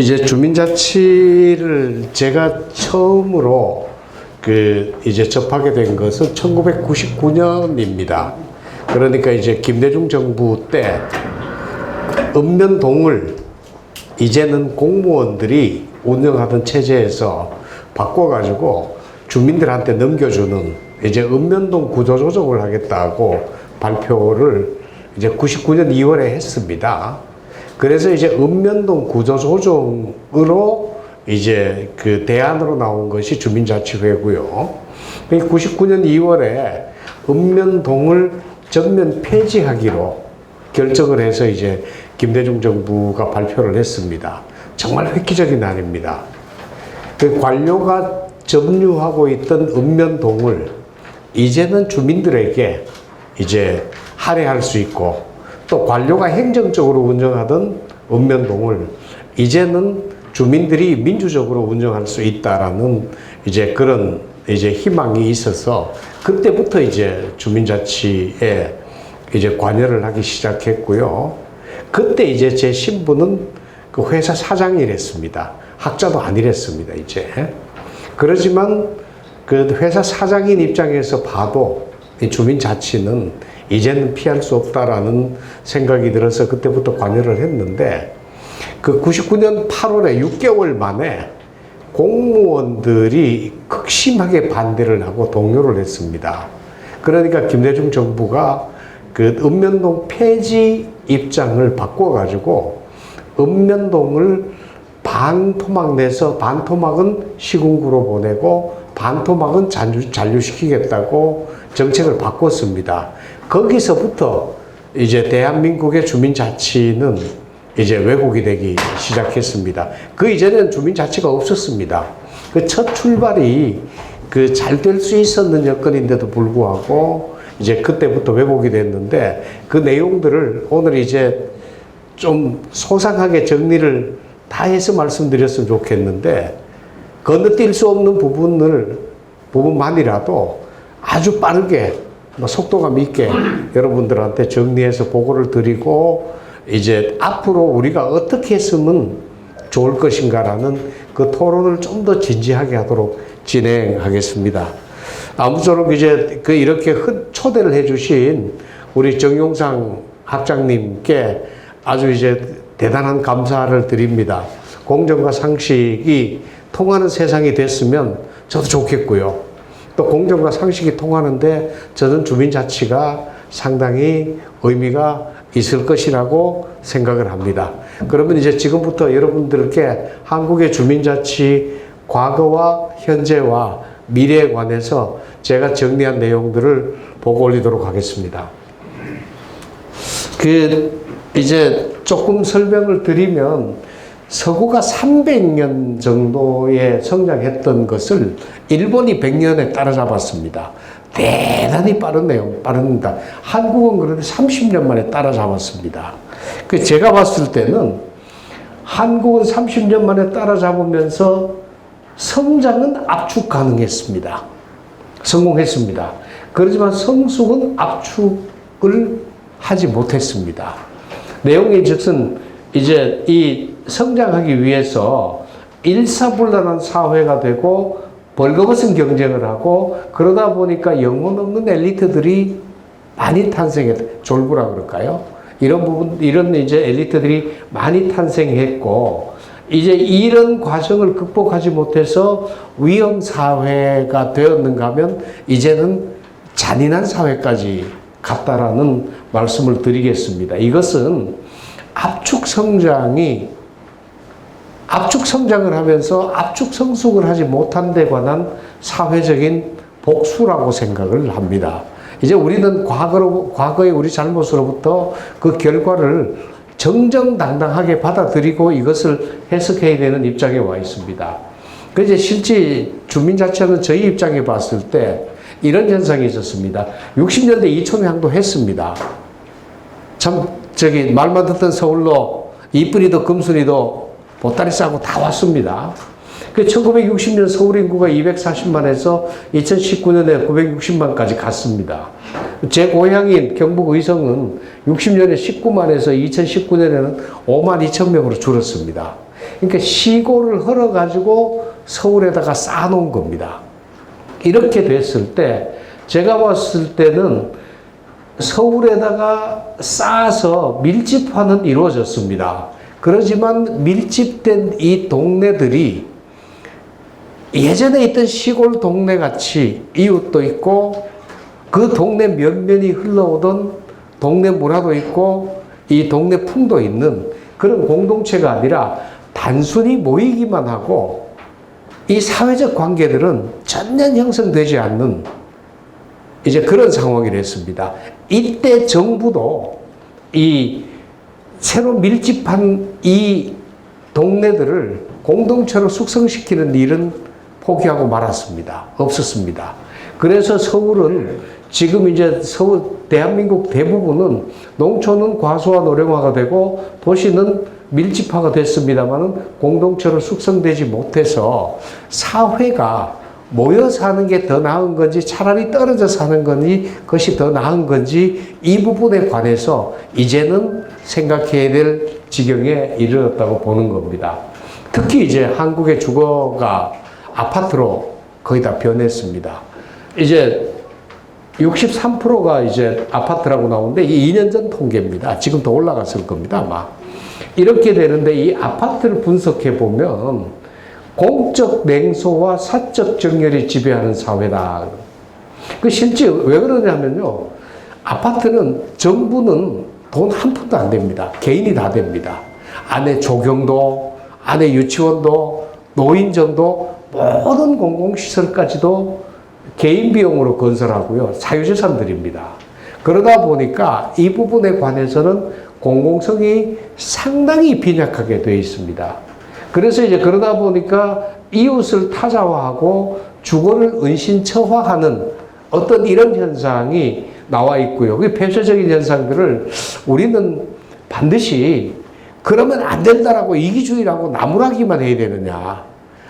이제 주민자치를 제가 처음으로 이제 접하게 된 것은 1999년입니다. 그러니까 이제 김대중 정부 때 읍면동을 이제는 공무원들이 운영하던 체제에서 바꿔가지고 주민들한테 넘겨주는 이제 읍면동 구조조정을 하겠다고 발표를 이제 99년 2월에 했습니다. 그래서 이제 읍면동 구조조정으로 이제 그 대안으로 나온 것이 주민자치회고요. 99년 2월에 읍면동을 전면 폐지하기로 결정을 해서 이제 김대중 정부가 발표를 했습니다. 정말 획기적인 날입니다. 그 관료가 점유하고 있던 읍면동을 이제는 주민들에게 이제 할애할 수 있고, 또 관료가 행정적으로 운영하던 읍면동을 이제는 주민들이 민주적으로 운영할 수 있다라는 이제 그런 이제 희망이 있어서 그때부터 이제 주민자치에 이제 관여를 하기 시작했고요. 그때 이제 제 신분은 그 회사 사장이랬습니다. 학자도 아니랬습니다, 이제. 그러지만 그 회사 사장인 입장에서 봐도 이 주민자치는 이제는 피할 수 없다라는 생각이 들어서 그때부터 관여를 했는데, 그 99년 8월에 6개월 만에 공무원들이 극심하게 반대를 하고 동요를 했습니다. 그러니까 김대중 정부가 그 읍면동 폐지 입장을 바꿔가지고 읍면동을 반토막 내서 반토막은 시군구로 보내고 반토막은 잔류시키겠다고 정책을 바꿨습니다. 거기서부터 이제 대한민국의 주민자치는 이제 왜곡이 되기 시작했습니다. 그 이전에는 주민자치가 없었습니다. 그 첫 출발이 그 잘 될 수 있었는 여건인데도 불구하고 이제 그때부터 왜곡이 됐는데, 그 내용들을 오늘 이제 좀 소상하게 정리를 다 해서 말씀드렸으면 좋겠는데, 건너뛸 수 없는 부분만이라도 아주 빠르게 속도감 있게 여러분들한테 정리해서 보고를 드리고, 이제 앞으로 우리가 어떻게 했으면 좋을 것인가라는 그 토론을 좀 더 진지하게 하도록 진행하겠습니다. 아무쪼록 이제 이렇게 초대를 해주신 우리 정용상 학장님께 아주 이제 대단한 감사를 드립니다. 공정과 상식이 통하는 세상이 됐으면 저도 좋겠고요. 또 공정과 상식이 통하는데 저는 주민자치가 상당히 의미가 있을 것이라고 생각을 합니다. 그러면 이제 지금부터 여러분들께 한국의 주민자치 과거와 현재와 미래에 관해서 제가 정리한 내용들을 보고 올리도록 하겠습니다. 이제 조금 설명을 드리면, 서구가 300년 정도에 성장했던 것을 일본이 100년에 따라잡았습니다. 대단히 빠릅니다. 한국은 그래도 30년 만에 따라잡았습니다. 제가 봤을 때는 한국은 30년 만에 따라잡으면서 성장은 압축 가능했습니다. 성공했습니다. 그렇지만 성숙은 압축을 하지 못했습니다. 내용이 즉슨 이제 이 성장하기 위해서 일사불란한 사회가 되고 벌거벗은 경쟁을 하고, 그러다 보니까 영혼 없는 엘리트들이 많이 탄생했다. 졸부라 그럴까요? 이런 이제 엘리트들이 많이 탄생했고, 이제 이런 과정을 극복하지 못해서 위험 사회가 되었는가 하면 이제는 잔인한 사회까지 갔다라는 말씀을 드리겠습니다. 이것은 압축 성장을 하면서 압축 성숙을 하지 못한 데 관한 사회적인 복수라고 생각을 합니다. 이제 우리는 과거의 우리 잘못으로부터 그 결과를 정정당당하게 받아들이고 이것을 해석해야 되는 입장에 와 있습니다. 이제 실제 주민자치는 저희 입장에 봤을 때 이런 현상이 있었습니다. 60년대 이촌향도 했습니다. 참 말만 듣던 서울로 이쁜이도 금순이도 보따리 싸고 다 왔습니다. 1960년 서울 인구가 240만에서 2019년에 960만까지 갔습니다. 제 고향인 경북 의성은 60년에 19만에서 2019년에는 5만 2천 명으로 줄었습니다. 그러니까 시골을 헐어가지고 서울에다가 쌓아놓은 겁니다. 이렇게 됐을 때 제가 봤을 때는 서울에다가 쌓아서 밀집화는 이루어졌습니다. 그렇지만 밀집된 이 동네들이 예전에 있던 시골 동네 같이 이웃도 있고 그 동네 면면이 흘러오던 동네 문화도 있고 이 동네 풍도 있는 그런 공동체가 아니라 단순히 모이기만 하고 이 사회적 관계들은 전혀 형성되지 않는 이제 그런 상황이 됐습니다. 이때 정부도 이 새로 밀집한 이 동네들을 공동체로 숙성시키는 일은 포기하고 말았습니다. 없었습니다. 그래서 서울은 지금 이제 대한민국 대부분은 농촌은 과수와 노령화가 되고 도시는 밀집화가 됐습니다만은 공동체로 숙성되지 못해서 사회가 모여 사는 게 더 나은 건지 차라리 떨어져 사는 건지 그것이 더 나은 건지 이 부분에 관해서 이제는 생각해야 될 지경에 이르렀다고 보는 겁니다. 특히 이제 한국의 주거가 아파트로 거의 다 변했습니다. 이제 63%가 이제 아파트라고 나오는데 이 2년 전 통계입니다. 지금 더 올라갔을 겁니다, 아마. 이렇게 되는데 이 아파트를 분석해 보면 공적 냉소와 사적 정열이 지배하는 사회다. 그 실제 왜 그러냐면요. 아파트는 정부는 돈 한 푼도 안 됩니다. 개인이 다 됩니다. 안에 조경도, 안에 유치원도, 노인정도 모든 공공시설까지도 개인 비용으로 건설하고요. 사유재산들입니다. 그러다 보니까 이 부분에 관해서는 공공성이 상당히 빈약하게 되어 있습니다. 그래서 이제 그러다 보니까 이웃을 타자화하고 주거를 은신처화하는 어떤 이런 현상이 나와 있고요. 그 폐쇄적인 현상들을 우리는 반드시 그러면 안 된다라고 이기주의라고 나무라기만 해야 되느냐.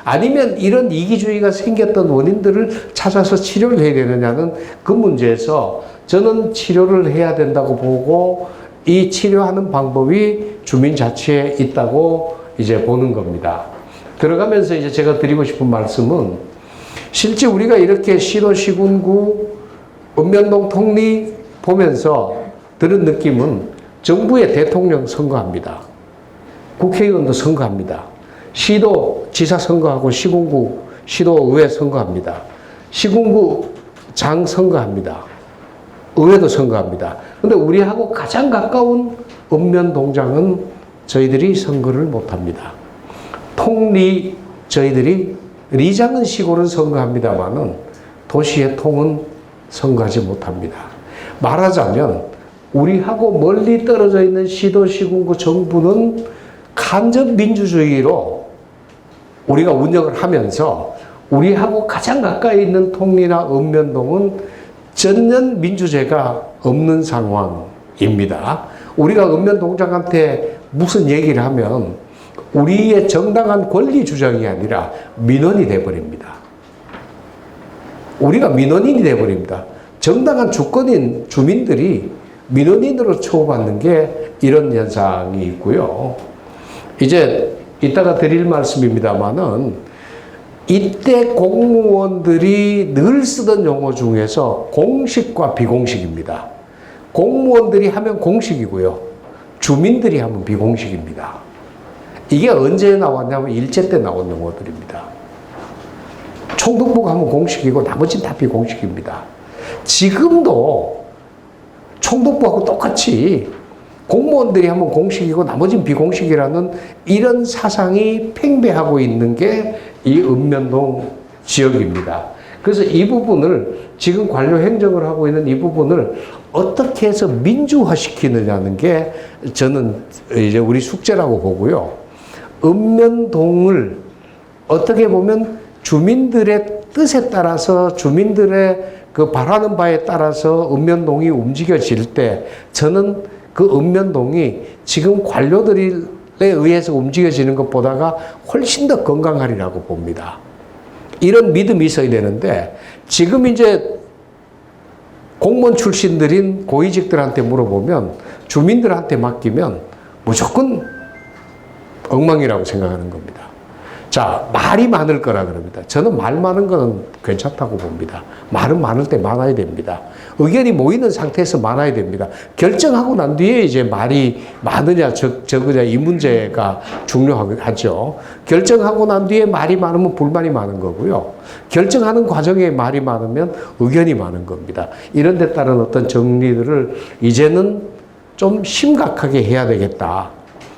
아니면 이런 이기주의가 생겼던 원인들을 찾아서 치료를 해야 되느냐는 그 문제에서 저는 치료를 해야 된다고 보고 이 치료하는 방법이 주민자치에 있다고 이제 보는 겁니다. 들어가면서 이제 제가 드리고 싶은 말씀은 실제 우리가 이렇게 시도 시군구 읍면동 통리 보면서 들은 느낌은 정부의 대통령 선거합니다. 국회의원도 선거합니다. 시도 지사 선거하고 시군구 시도의회 선거합니다. 시군구 장 선거합니다. 의회도 선거합니다. 근데 우리하고 가장 가까운 읍면동장은 저희들이 선거를 못합니다. 통리 저희들이 리장은 시골은 선거합니다만은 도시의 통은 선거하지 못합니다. 말하자면 우리하고 멀리 떨어져 있는 시도 시군구 정부는 간접 민주주의로 우리가 운영을 하면서 우리하고 가장 가까이 있는 통리나 읍면동은 전면 민주제가 없는 상황입니다. 우리가 읍면동장한테 무슨 얘기를 하면 우리의 정당한 권리 주장이 아니라 민원이 돼버립니다. 우리가 민원인이 돼버립니다. 정당한 주권인 주민들이 민원인으로 처우받는 게 이런 현상이 있고요. 이제 이따가 드릴 말씀입니다만은 이때 공무원들이 늘 쓰던 용어 중에서 공식과 비공식입니다. 공무원들이 하면 공식이고요. 주민들이 하면 비공식입니다. 이게 언제 나왔냐면 일제 때 나온 용어들입니다. 총독부가 하면 공식이고 나머지는 다 비공식입니다. 지금도 총독부하고 똑같이 공무원들이 하면 공식이고 나머지는 비공식이라는 이런 사상이 팽배하고 있는 게 이 읍면동 지역입니다. 그래서 이 부분을 지금 관료 행정을 하고 있는 이 부분을 어떻게 해서 민주화시키느냐는 게 저는 이제 우리 숙제라고 보고요. 읍면동을 어떻게 보면 주민들의 뜻에 따라서 주민들의 그 바라는 바에 따라서 읍면동이 움직여질 때 저는 그 읍면동이 지금 관료들에 의해서 움직여지는 것보다가 훨씬 더 건강하리라고 봅니다. 이런 믿음이 있어야 되는데 지금 이제 공무원 출신들인 고위직들한테 물어보면 주민들한테 맡기면 무조건 엉망이라고 생각하는 겁니다. 자, 말이 많을 거라 그럽니다. 저는 말 많은 거는 괜찮다고 봅니다. 말은 많을 때 많아야 됩니다. 의견이 모이는 상태에서 많아야 됩니다. 결정하고 난 뒤에 이제 말이 많으냐 적으냐 이 문제가 중요하죠. 결정하고 난 뒤에 말이 많으면 불만이 많은 거고요. 결정하는 과정에 말이 많으면 의견이 많은 겁니다. 이런 데 따른 어떤 정리들을 이제는 좀 심각하게 해야 되겠다.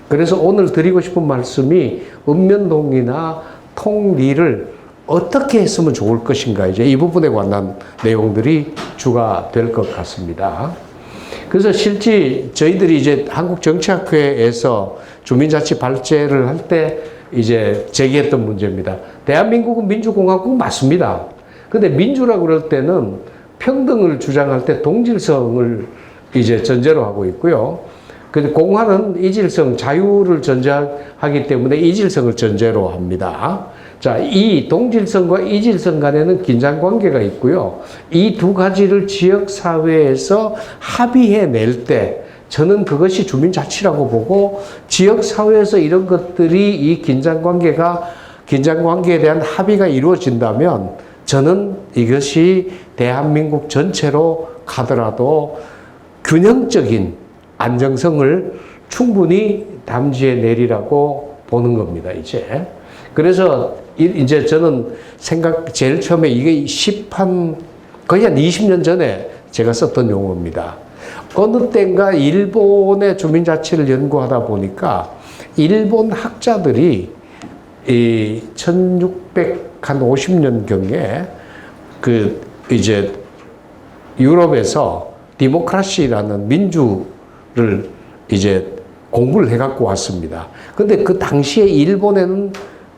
그래서 오늘 드리고 싶은 말씀이 읍면동이나 통리를 어떻게 했으면 좋을 것인가, 이제 이 부분에 관한 내용들이 주가 될 것 같습니다. 그래서 실제 저희들이 이제 한국정치학회에서 주민자치 발제를 할 때 이제 제기했던 문제입니다. 대한민국은 민주공화국 맞습니다. 근데 민주라고 그럴 때는 평등을 주장할 때 동질성을 이제 전제로 하고 있고요. 근데 공화는 이질성, 자유를 전제하기 때문에 이질성을 전제로 합니다. 자, 이 동질성과 이질성 간에는 긴장 관계가 있고요. 이 두 가지를 지역사회에서 합의해낼 때 저는 그것이 주민자치라고 보고, 지역사회에서 이런 것들이 이 긴장 관계에 대한 합의가 이루어진다면 저는 이것이 대한민국 전체로 가더라도 균형적인 안정성을 충분히 담지해 내리라고 보는 겁니다, 이제. 그래서 이제 저는 제일 처음에 이게 거의 한 20년 전에 제가 썼던 용어입니다. 어느 때인가 일본의 주민자치를 연구하다 보니까 일본 학자들이 이 1650년경에 이제 유럽에서 디모크라시라는 민주를 이제 공부를 해갖고 왔습니다. 근데 그 당시에 일본에는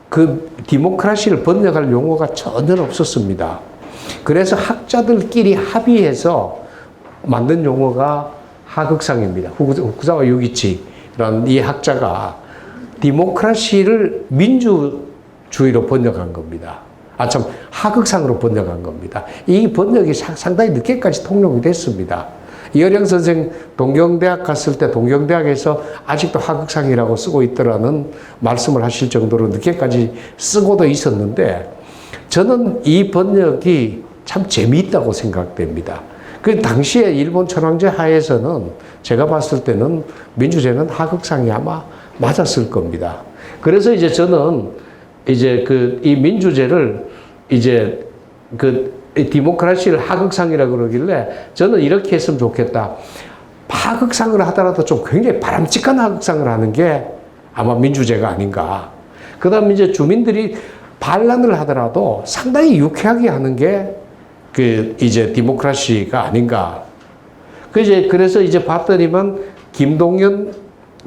그 디모크라시를 번역할 용어가 전혀 없었습니다. 그래서 학자들끼리 합의해서 만든 용어가 하극상입니다. 후쿠자와 유기치라는 이 학자가 디모크라시를 민주주의로 번역한 겁니다. 하극상으로 번역한 겁니다. 이 번역이 상당히 늦게까지 통용이 됐습니다. 이어령 선생 동경대학 갔을 때 동경대학에서 아직도 하극상이라고 쓰고 있더라는 말씀을 하실 정도로 늦게까지 쓰고도 있었는데, 저는 이 번역이 참 재미있다고 생각됩니다. 그 당시에 일본 천황제 하에서는 제가 봤을 때는 민주제는 하극상이 아마 맞았을 겁니다. 그래서 이제 저는 이제 이 민주제를 이제 디모크라시를 하극상이라고 그러길래 저는 이렇게 했으면 좋겠다. 하극상을 하더라도 좀 굉장히 바람직한 하극상을 하는 게 아마 민주제가 아닌가. 그 다음에 이제 주민들이 반란을 하더라도 상당히 유쾌하게 하는 게 이제 디모크라시가 아닌가. 그래서 이제 봤더니만 김동연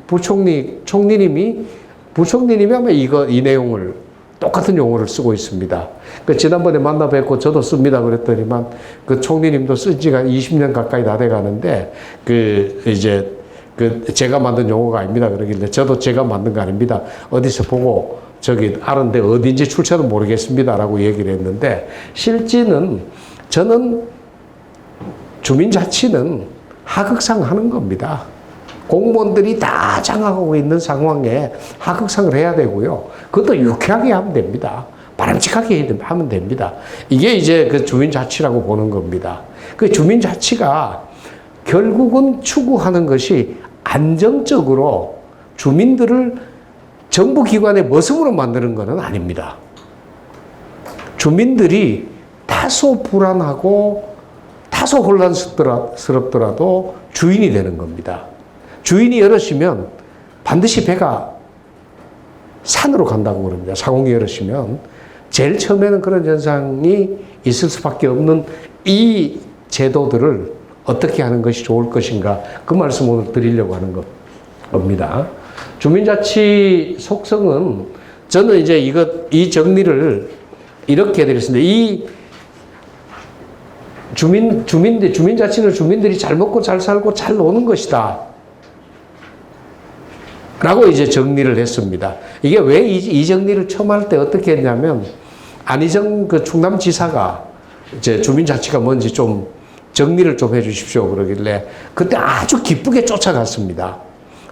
부총리님이 아마 이 내용을 똑같은 용어를 쓰고 있습니다. 지난번에 만나 뵙고 저도 씁니다 그랬더니만 그 총리님도 쓴 지가 20년 가까이 다 돼 가는데 제가 만든 용어가 아닙니다 그러길래 저도 제가 만든 거 아닙니다. 어디서 보고 알았는데 어딘지 출처는 모르겠습니다라고 얘기를 했는데, 실제는 저는 주민자치는 하극상 하는 겁니다. 공무원들이 다 장악하고 있는 상황에 하극상을 해야 되고요. 그것도 유쾌하게 하면 됩니다. 바람직하게 하면 됩니다. 이게 이제 그 주민자치라고 보는 겁니다. 그 주민자치가 결국은 추구하는 것이 안정적으로 주민들을 정부기관의 머슴으로 만드는 것은 아닙니다. 주민들이 다소 불안하고 다소 혼란스럽더라도 주인이 되는 겁니다. 주인이 여럿이면 반드시 배가 산으로 간다고 그럽니다. 상공이 여럿이면. 제일 처음에는 그런 현상이 있을 수밖에 없는 이 제도들을 어떻게 하는 것이 좋을 것인가, 그 말씀 오늘 드리려고 하는 겁니다. 주민자치 속성은 저는 이제 이 정리를 이렇게 해드렸습니다. 이 주민자치는 주민들이 잘 먹고 잘 살고 잘 노는 것이다 라고 이제 정리를 했습니다. 이게 왜 이 정리를 처음 할 때 어떻게 했냐면, 안희정 충남지사가 이제 주민자치가 뭔지 좀 정리를 좀 해 주십시오 그러길래 그때 아주 기쁘게 쫓아갔습니다.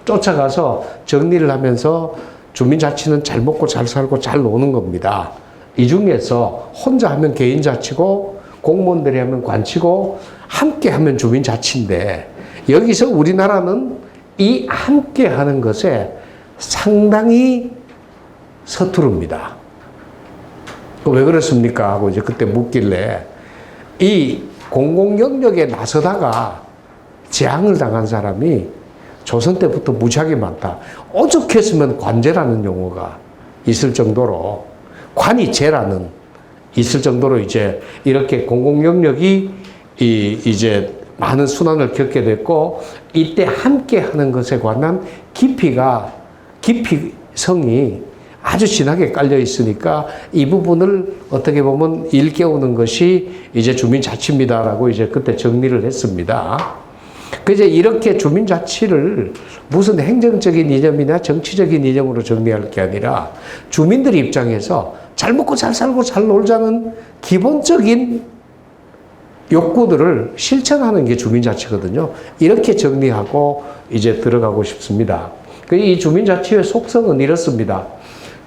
쫓아가서 정리를 하면서 주민자치는 잘 먹고 잘 살고 잘 노는 겁니다. 이 중에서 혼자 하면 개인자치고 공무원들이 하면 관치고 함께 하면 주민자치인데 여기서 우리나라는 이 함께 하는 것에 상당히 서투릅니다. 왜 그렇습니까? 하고 이제 그때 묻길래 이 공공영역에 나서다가 재앙을 당한 사람이 조선 때부터 무지하게 많다. 오죽했으면 관제라는 용어가 있을 정도로 관이제라는 있을 정도로 이제 이렇게 공공영역이 이제 많은 순환을 겪게 됐고 이때 함께 하는 것에 관한 깊이성이 아주 진하게 깔려 있으니까 이 부분을 어떻게 보면 일깨우는 것이 이제 주민자치입니다라고 이제 그때 정리를 했습니다. 그래서 이렇게 주민자치를 무슨 행정적인 이념이나 정치적인 이념으로 정리할 게 아니라 주민들 입장에서 잘 먹고 잘 살고 잘 놀자는 기본적인 욕구들을 실천하는 게 주민자치거든요. 이렇게 정리하고 이제 들어가고 싶습니다. 이 주민자치의 속성은 이렇습니다.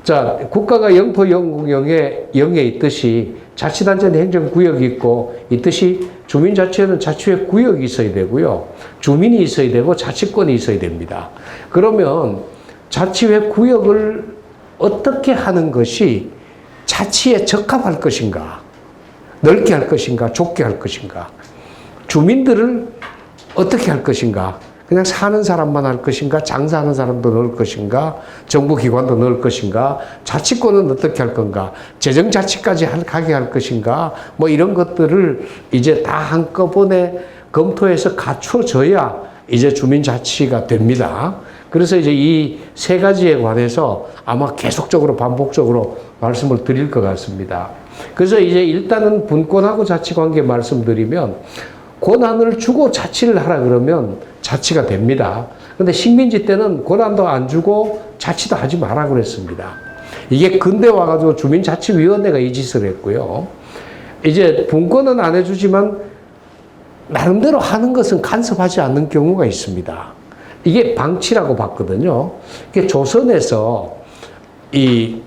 자, 국가가 영토 영에 있듯이 자치단체는 행정구역이 있고 있듯이 주민자치에는 자치회 구역이 있어야 되고요. 주민이 있어야 되고 자치권이 있어야 됩니다. 그러면 자치회 구역을 어떻게 하는 것이 자치에 적합할 것인가? 넓게 할 것인가? 좁게 할 것인가? 주민들을 어떻게 할 것인가? 그냥 사는 사람만 할 것인가? 장사하는 사람도 넣을 것인가? 정부기관도 넣을 것인가? 자치권은 어떻게 할 건가? 재정자치까지 가게 할 것인가? 뭐 이런 것들을 이제 다 한꺼번에 검토해서 갖춰져야 이제 주민자치가 됩니다. 그래서 이제 이 세 가지에 관해서 아마 계속적으로 반복적으로 말씀을 드릴 것 같습니다. 그래서 이제 일단은 분권하고 자치관계 말씀드리면 권한을 주고 자치를 하라 그러면 자치가 됩니다. 근데 식민지 때는 권한도 안 주고 자치도 하지 마라 그랬습니다. 이게 근대 와가지고 주민자치위원회가 이 짓을 했고요. 이제 분권은 안 해주지만 나름대로 하는 것은 간섭하지 않는 경우가 있습니다. 이게 방치라고 봤거든요. 이게 조선에서 이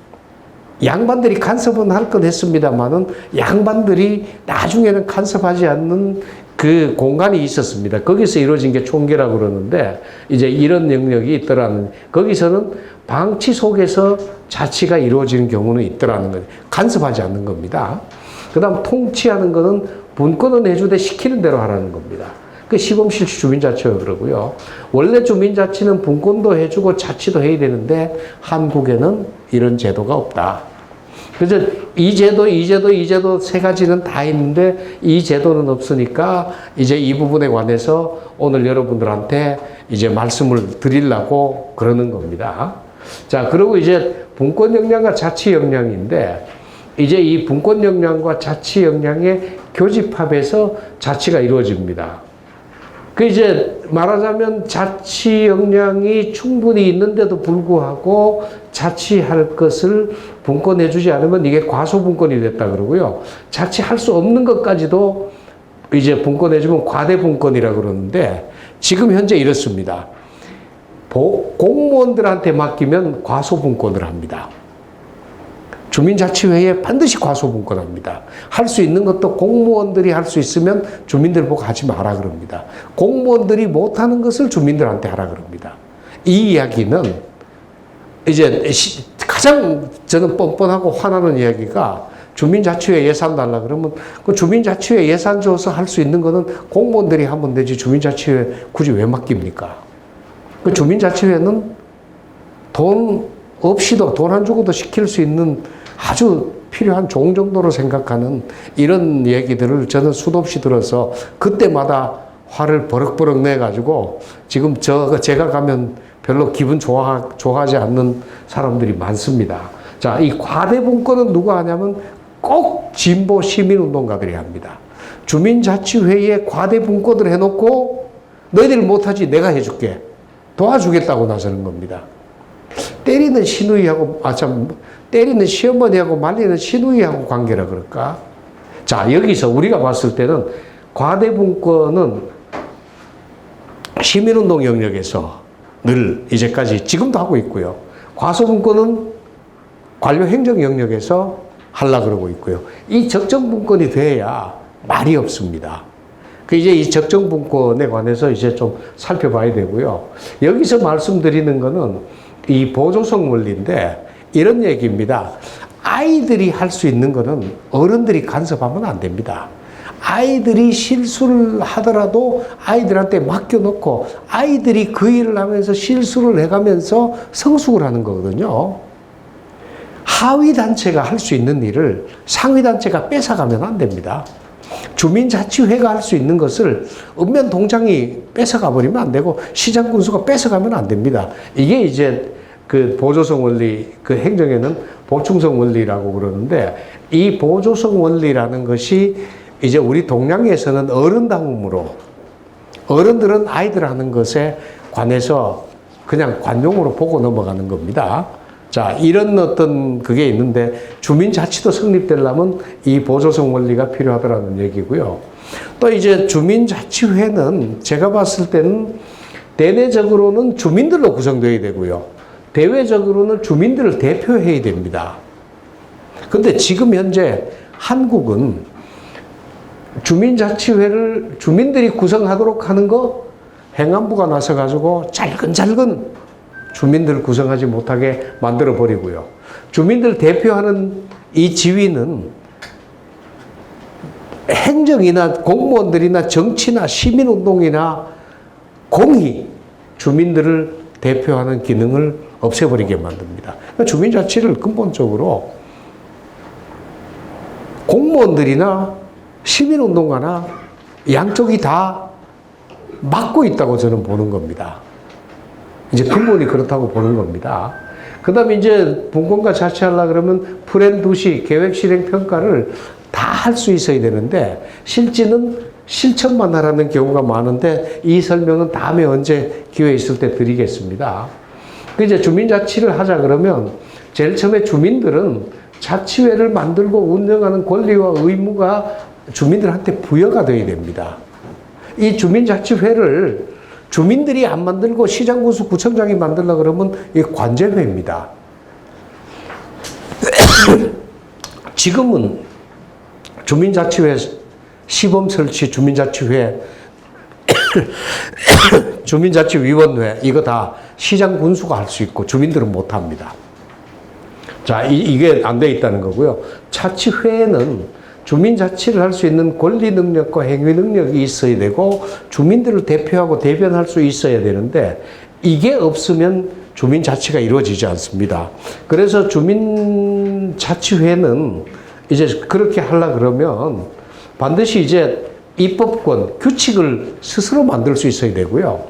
양반들이 간섭은 할 건 했습니다만은 양반들이 나중에는 간섭하지 않는 그 공간이 있었습니다. 거기서 이루어진 게 총계라고 그러는데 이제 이런 영역이 있더라는 거기서는 방치 속에서 자치가 이루어지는 경우는 있더라는 거예요. 간섭하지 않는 겁니다. 그 다음 통치하는 거는 분권은 해주되 시키는 대로 하라는 겁니다. 그 시범실시 주민자치라고 그러고요. 원래 주민자치는 분권도 해주고 자치도 해야 되는데 한국에는 이런 제도가 없다. 그래서 이 제도 세 가지는 다 있는데 이 제도는 없으니까 이제 이 부분에 관해서 오늘 여러분들한테 이제 말씀을 드리려고 그러는 겁니다. 자, 그리고 이제 분권 역량과 자치 역량인데 이제 이 분권 역량과 자치 역량의 교집합에서 자치가 이루어집니다. 그 이제 말하자면 자치 역량이 충분히 있는데도 불구하고 자치할 것을 분권해주지 않으면 이게 과소분권이 됐다 그러고요. 자치할 수 없는 것까지도 이제 분권해주면 과대분권이라 그러는데 지금 현재 이렇습니다. 공무원들한테 맡기면 과소분권을 합니다. 주민자치회에 반드시 과소분권합니다. 할 수 있는 것도 공무원들이 할 수 있으면 주민들 보고 하지 마라 그럽니다. 공무원들이 못하는 것을 주민들한테 하라 그럽니다. 이 이야기는 이제 가장 저는 뻔뻔하고 화나는 이야기가 주민자치회 예산 달라 그러면 그 주민자치회 예산 줘서 할 수 있는 거는 공무원들이 하면 되지 주민자치회 굳이 왜 맡깁니까? 그 주민자치회는 돈 없이도 돈 안 주고도 시킬 수 있는 아주 필요한 종 정도로 생각하는 이런 얘기들을 저는 수도 없이 들어서 그때마다 화를 버럭버럭 내가지고 지금 제가 가면 별로 기분 좋아하지 않는 사람들이 많습니다. 자, 이 과대분권은 누가 하냐면 꼭 진보 시민운동가들이 합니다. 주민자치회의에 과대분권을 해놓고 너희들 못하지 내가 해줄게. 도와주겠다고 나서는 겁니다. 때리는 시누이하고, 때리는 시어머니하고 말리는 시누이하고 관계라 그럴까? 자, 여기서 우리가 봤을 때는 과대분권은 시민운동 영역에서 늘 이제까지 지금도 하고 있고요. 과소분권은 관료 행정 영역에서 하려고 그러고 있고요. 이 적정분권이 돼야 말이 없습니다. 그 이제 이 적정분권에 관해서 이제 좀 살펴봐야 되고요. 여기서 말씀드리는 거는 이 보조성 원리인데 이런 얘기입니다. 아이들이 할 수 있는 거는 어른들이 간섭하면 안 됩니다. 아이들이 실수를 하더라도 아이들한테 맡겨놓고 아이들이 그 일을 하면서 실수를 해가면서 성숙을 하는 거거든요. 하위 단체가 할 수 있는 일을 상위 단체가 뺏어가면 안 됩니다. 주민자치회가 할 수 있는 것을 읍면동장이 뺏어가 버리면 안 되고 시장군수가 뺏어가면 안 됩니다. 이게 이제 그 보조성 원리, 그 행정에는 보충성 원리라고 그러는데 이 보조성 원리라는 것이 이제 우리 동양에서는 어른다움으로 어른들은 아이들 하는 것에 관해서 그냥 관용으로 보고 넘어가는 겁니다. 자, 이런 어떤 그게 있는데 주민자치도 성립되려면 이 보조성 원리가 필요하다는 얘기고요. 또 이제 주민자치회는 제가 봤을 때는 대내적으로는 주민들로 구성되어야 되고요. 대외적으로는 주민들을 대표해야 됩니다. 근데 지금 현재 한국은 주민자치회를 주민들이 구성하도록 하는 거 행안부가 나서가지고 잘근잘근 주민들을 구성하지 못하게 만들어 버리고요. 주민들 대표하는 이 지위는 행정이나 공무원들이나 정치나 시민운동이나 공이 주민들을 대표하는 기능을 없애버리게 만듭니다. 그러니까 주민자치를 근본적으로 공무원들이나 시민운동가나 양쪽이 다 막고 있다고 저는 보는 겁니다. 이제 근본이 그렇다고 보는 겁니다. 그 다음에 이제 분권과 자치하려고 그러면 플랜 도시 계획 실행 평가를 다 할 수 있어야 되는데 실제는 실천만 하라는 경우가 많은데 이 설명은 다음에 언제 기회 있을 때 드리겠습니다. 그 이제 주민자치를 하자 그러면 제일 처음에 주민들은 자치회를 만들고 운영하는 권리와 의무가 주민들한테 부여가 되어야 됩니다. 이 주민자치회를 주민들이 안 만들고 시장군수 구청장이 만들려고 그러면 이게 관제회입니다. 지금은 주민자치회, 시범설치 주민자치회, 주민자치위원회 이거 다 시장군수가 할 수 있고 주민들은 못합니다. 자, 이게 안 돼 있다는 거고요. 자치회는 주민자치를 할 수 있는 권리 능력과 행위 능력이 있어야 되고 주민들을 대표하고 대변할 수 있어야 되는데 이게 없으면 주민자치가 이루어지지 않습니다. 그래서 주민자치회는 이제 그렇게 하려고 그러면 반드시 이제 입법권, 규칙을 스스로 만들 수 있어야 되고요.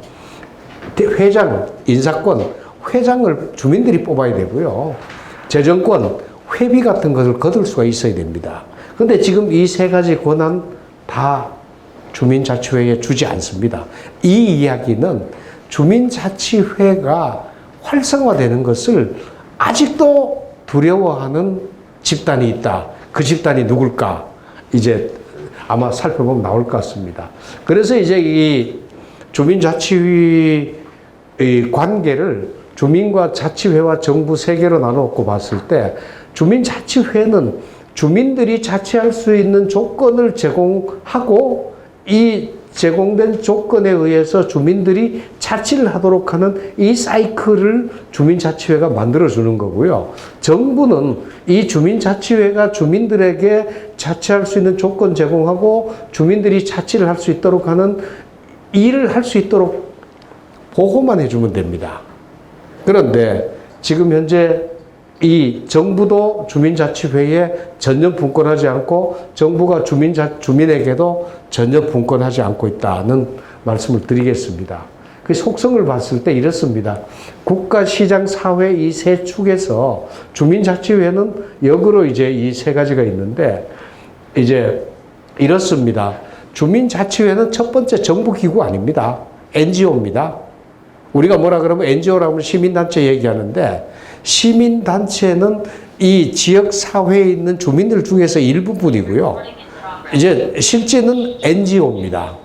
회장, 인사권, 회장을 주민들이 뽑아야 되고요. 재정권, 회비 같은 것을 거둘 수가 있어야 됩니다. 근데 지금 이 세 가지 권한 다 주민자치회에 주지 않습니다. 이 이야기는 주민자치회가 활성화되는 것을 아직도 두려워하는 집단이 있다. 그 집단이 누굴까? 이제 아마 살펴보면 나올 것 같습니다. 그래서 이제 이 주민자치회 관계를 주민과 자치회와 정부 세 개로 나눠놓고 봤을 때 주민자치회는 주민들이 자치할 수 있는 조건을 제공하고 이 제공된 조건에 의해서 주민들이 자치를 하도록 하는 이 사이클을 주민자치회가 만들어주는 거고요. 정부는 이 주민자치회가 주민들에게 자치할 수 있는 조건 제공하고 주민들이 자치를 할 수 있도록 하는 일을 할 수 있도록 보고만 해주면 됩니다. 그런데 지금 현재 이 정부도 주민자치회에 전혀 분권하지 않고 정부가 주민에게도 전혀 분권하지 않고 있다는 말씀을 드리겠습니다. 그 속성을 봤을 때 이렇습니다. 국가, 시장, 사회 이 세 축에서 주민자치회는 역으로 이제 이 세 가지가 있는데 이제 이렇습니다. 주민자치회는 첫 번째 정부기구 아닙니다. NGO입니다. 우리가 뭐라 그러면 NGO라고 하면 시민단체 얘기하는데 시민단체는 이 지역사회에 있는 주민들 중에서 일부분이고요. 이제 실제는 NGO입니다.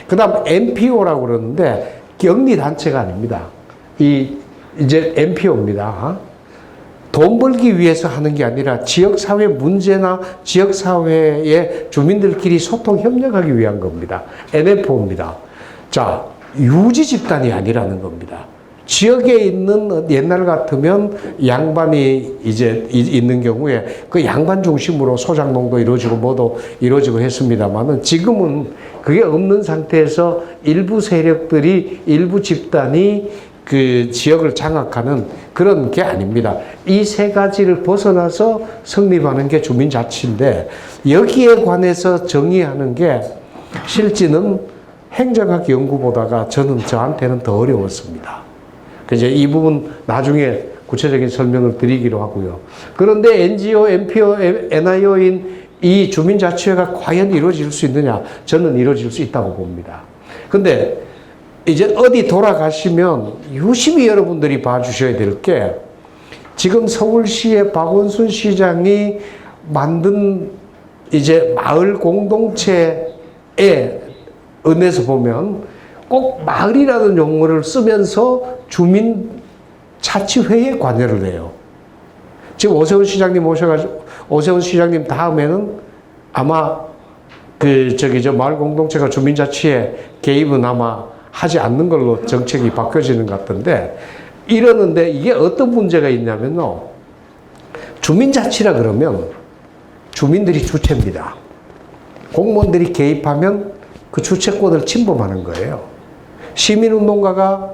그 다음 NPO라고 그러는데 격리단체가 아닙니다. 이 이제 NPO입니다. 돈 벌기 위해서 하는 게 아니라 지역사회 문제나 지역사회의 주민들끼리 소통, 협력하기 위한 겁니다. NFO입니다. 자, 유지 집단이 아니라는 겁니다. 지역에 있는 옛날 같으면 양반이 이제 있는 경우에 그 양반 중심으로 소장농도 이루어지고 뭐도 이루어지고 했습니다만은 지금은 그게 없는 상태에서 일부 세력들이 일부 집단이 그 지역을 장악하는 그런 게 아닙니다. 이 세 가지를 벗어나서 성립하는 게 주민자치인데 여기에 관해서 정의하는 게 실제는 행정학 연구보다가 저한테는 더 어려웠습니다. 그래서 이 부분 나중에 구체적인 설명을 드리기로 하고요. 그런데 NGO, NPO, NIO인 이 주민자치회가 과연 이루어질 수 있느냐? 저는 이루어질 수 있다고 봅니다. 근데 이제 어디 돌아가시면 유심히 여러분들이 봐주셔야 될 게 지금 서울시의 박원순 시장이 만든 이제 마을 공동체에 은에서 보면 꼭 마을이라는 용어를 쓰면서 주민자치회에 관여를 해요. 지금 오세훈 시장님 오셔가지고 오세훈 시장님 다음에는 아마 마을 공동체가 주민자치에 개입은 아마 하지 않는 걸로 정책이 바뀌어지는 것 같은데 이러는데 이게 어떤 문제가 있냐면요. 주민자치라 그러면 주민들이 주체입니다. 공무원들이 개입하면 그 주체권을 침범하는 거예요. 시민운동가가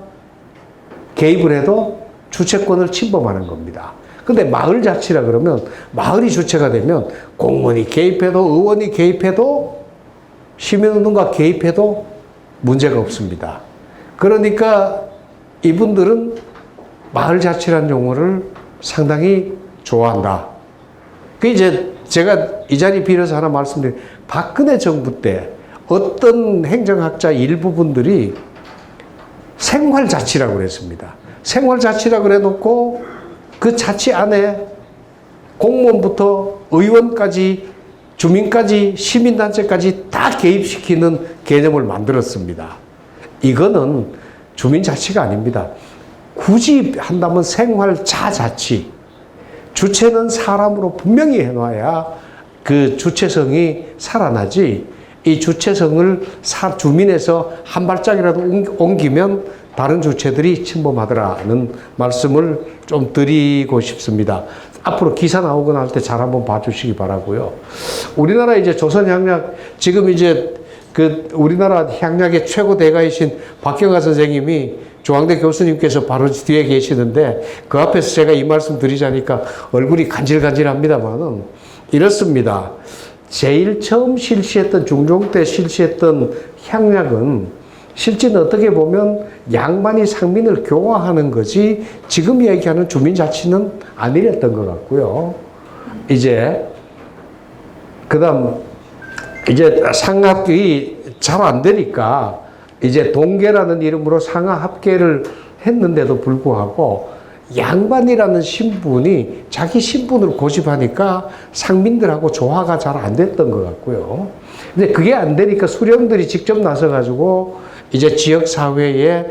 개입을 해도 주체권을 침범하는 겁니다. 근데 마을자치라 그러면 마을이 주체가 되면 공무원이 개입해도 의원이 개입해도 시민운동가 개입해도 문제가 없습니다. 그러니까 이분들은 마을자치라는 용어를 상당히 좋아한다. 그 이제 제가 이 자리 빌어서 하나 말씀드린 박근혜 정부 때 어떤 행정학자 일부분들이 생활자치라고 그랬습니다. 생활자치라고 그래놓고 그 자치 안에 공무원부터 의원까지 주민까지 시민단체까지 다 개입시키는 개념을 만들었습니다. 이거는 주민자치가 아닙니다. 굳이 한다면 생활자자치. 주체는 사람으로 분명히 해놔야 그 주체성이 살아나지 이 주체성을 주민에서 한 발짝이라도 옮기면 다른 주체들이 침범하더라는 말씀을 좀 드리고 싶습니다. 앞으로 기사 나오거나 할 때 잘 한번 봐주시기 바라고요. 우리나라 이제 조선향약 지금 이제 우리나라 향약의 최고 대가이신 박경화 선생님이 중앙대 교수님께서 바로 뒤에 계시는데 그 앞에서 제가 이 말씀 드리자니까 얼굴이 간질간질합니다만은 이렇습니다. 제일 처음 실시했던 중종 때 실시했던 향약은 실제는 어떻게 보면 양반이 상민을 교화하는 거지 지금 얘기하는 주민자치는 아니랬던 것 같고요. 이제 그다음 이제 상합이 잘 안 되니까 이제 동계라는 이름으로 상하 합계를 했는데도 불구하고 양반이라는 신분이 자기 신분을 고집하니까 상민들하고 조화가 잘 안 됐던 것 같고요. 근데 그게 안 되니까 수령들이 직접 나서가지고 이제 지역사회의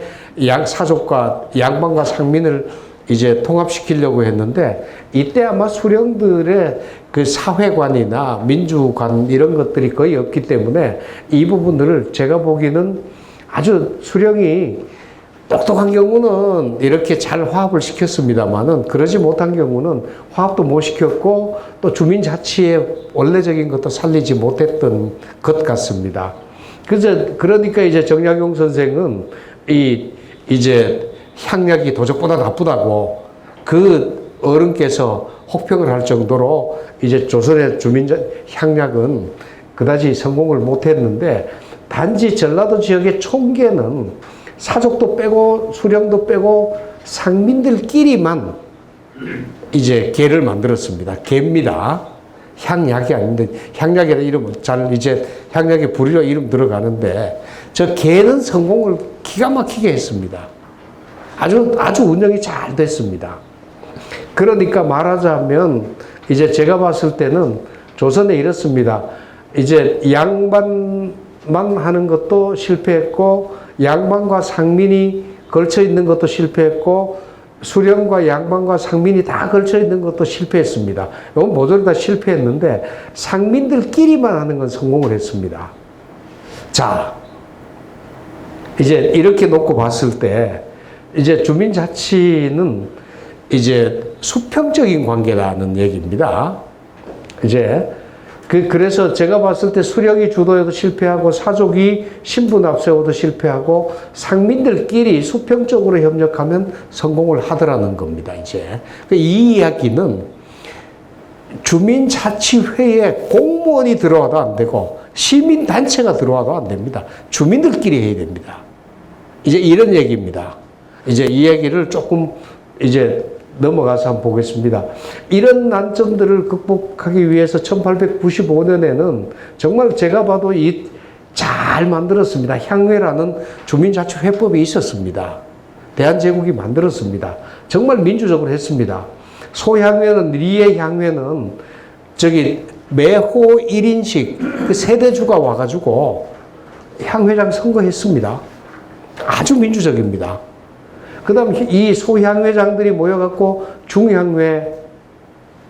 사족과 양반과 상민을 이제 통합시키려고 했는데 이때 아마 수령들의 그 사회관이나 민주관 이런 것들이 거의 없기 때문에 이 부분들을 제가 보기에는 아주 수령이 똑똑한 경우는 이렇게 잘 화합을 시켰습니다만은 그러지 못한 경우는 화합도 못 시켰고 또 주민자치의 원래적인 것도 살리지 못했던 것 같습니다. 그러니까 이제 정약용 선생은 이제 향약이 도적보다 나쁘다고 그 어른께서 혹평을 할 정도로 이제 조선의 향약은 그다지 성공을 못했는데 단지 전라도 지역의 총계는 사족도 빼고 수령도 빼고 상민들끼리만 이제 계를 만들었습니다. 계입니다. 향약이 아닌데 향약이라는 이름은 잘 이제 향약의 부리로 이름 들어가는데 저 계는 성공을 기가 막히게 했습니다. 아주 운영이 잘 됐습니다. 그러니까 말하자면 이제 제가 봤을 때는 조선에 이렇습니다. 이제 양반만 하는 것도 실패했고 양반과 상민이 걸쳐 있는 것도 실패했고 수령과 양반과 상민이 다 걸쳐 있는 것도 실패했습니다. 이건 모조리 다 실패했는데 상민들끼리만 하는 건 성공을 했습니다. 자, 이제 이렇게 놓고 봤을 때 이제 주민자치는 이제 수평적인 관계라는 얘기입니다. 이제 그래서 제가 봤을 때 수령이 주도해도 실패하고 사족이 신분 앞세워도 실패하고 상민들끼리 수평적으로 협력하면 성공을 하더라는 겁니다. 이제 이 이야기는 주민자치회에 공무원이 들어와도 안 되고 시민단체가 들어와도 안 됩니다. 주민들끼리 해야 됩니다. 이제 이런 얘기입니다. 이제 이 얘기를 조금 이제 넘어가서 한번 보겠습니다. 이런 난점들을 극복하기 위해서 1895년에는 정말 제가 봐도 잘 만들었습니다. 향회라는 주민자치회법이 있었습니다. 대한제국이 만들었습니다. 정말 민주적으로 했습니다. 소향회는, 리의 향회는 매호 1인씩 그 세대주가 와가지고 향회장 선거했습니다. 아주 민주적입니다. 그 다음 이 소향회장들이 모여갖고 중향회,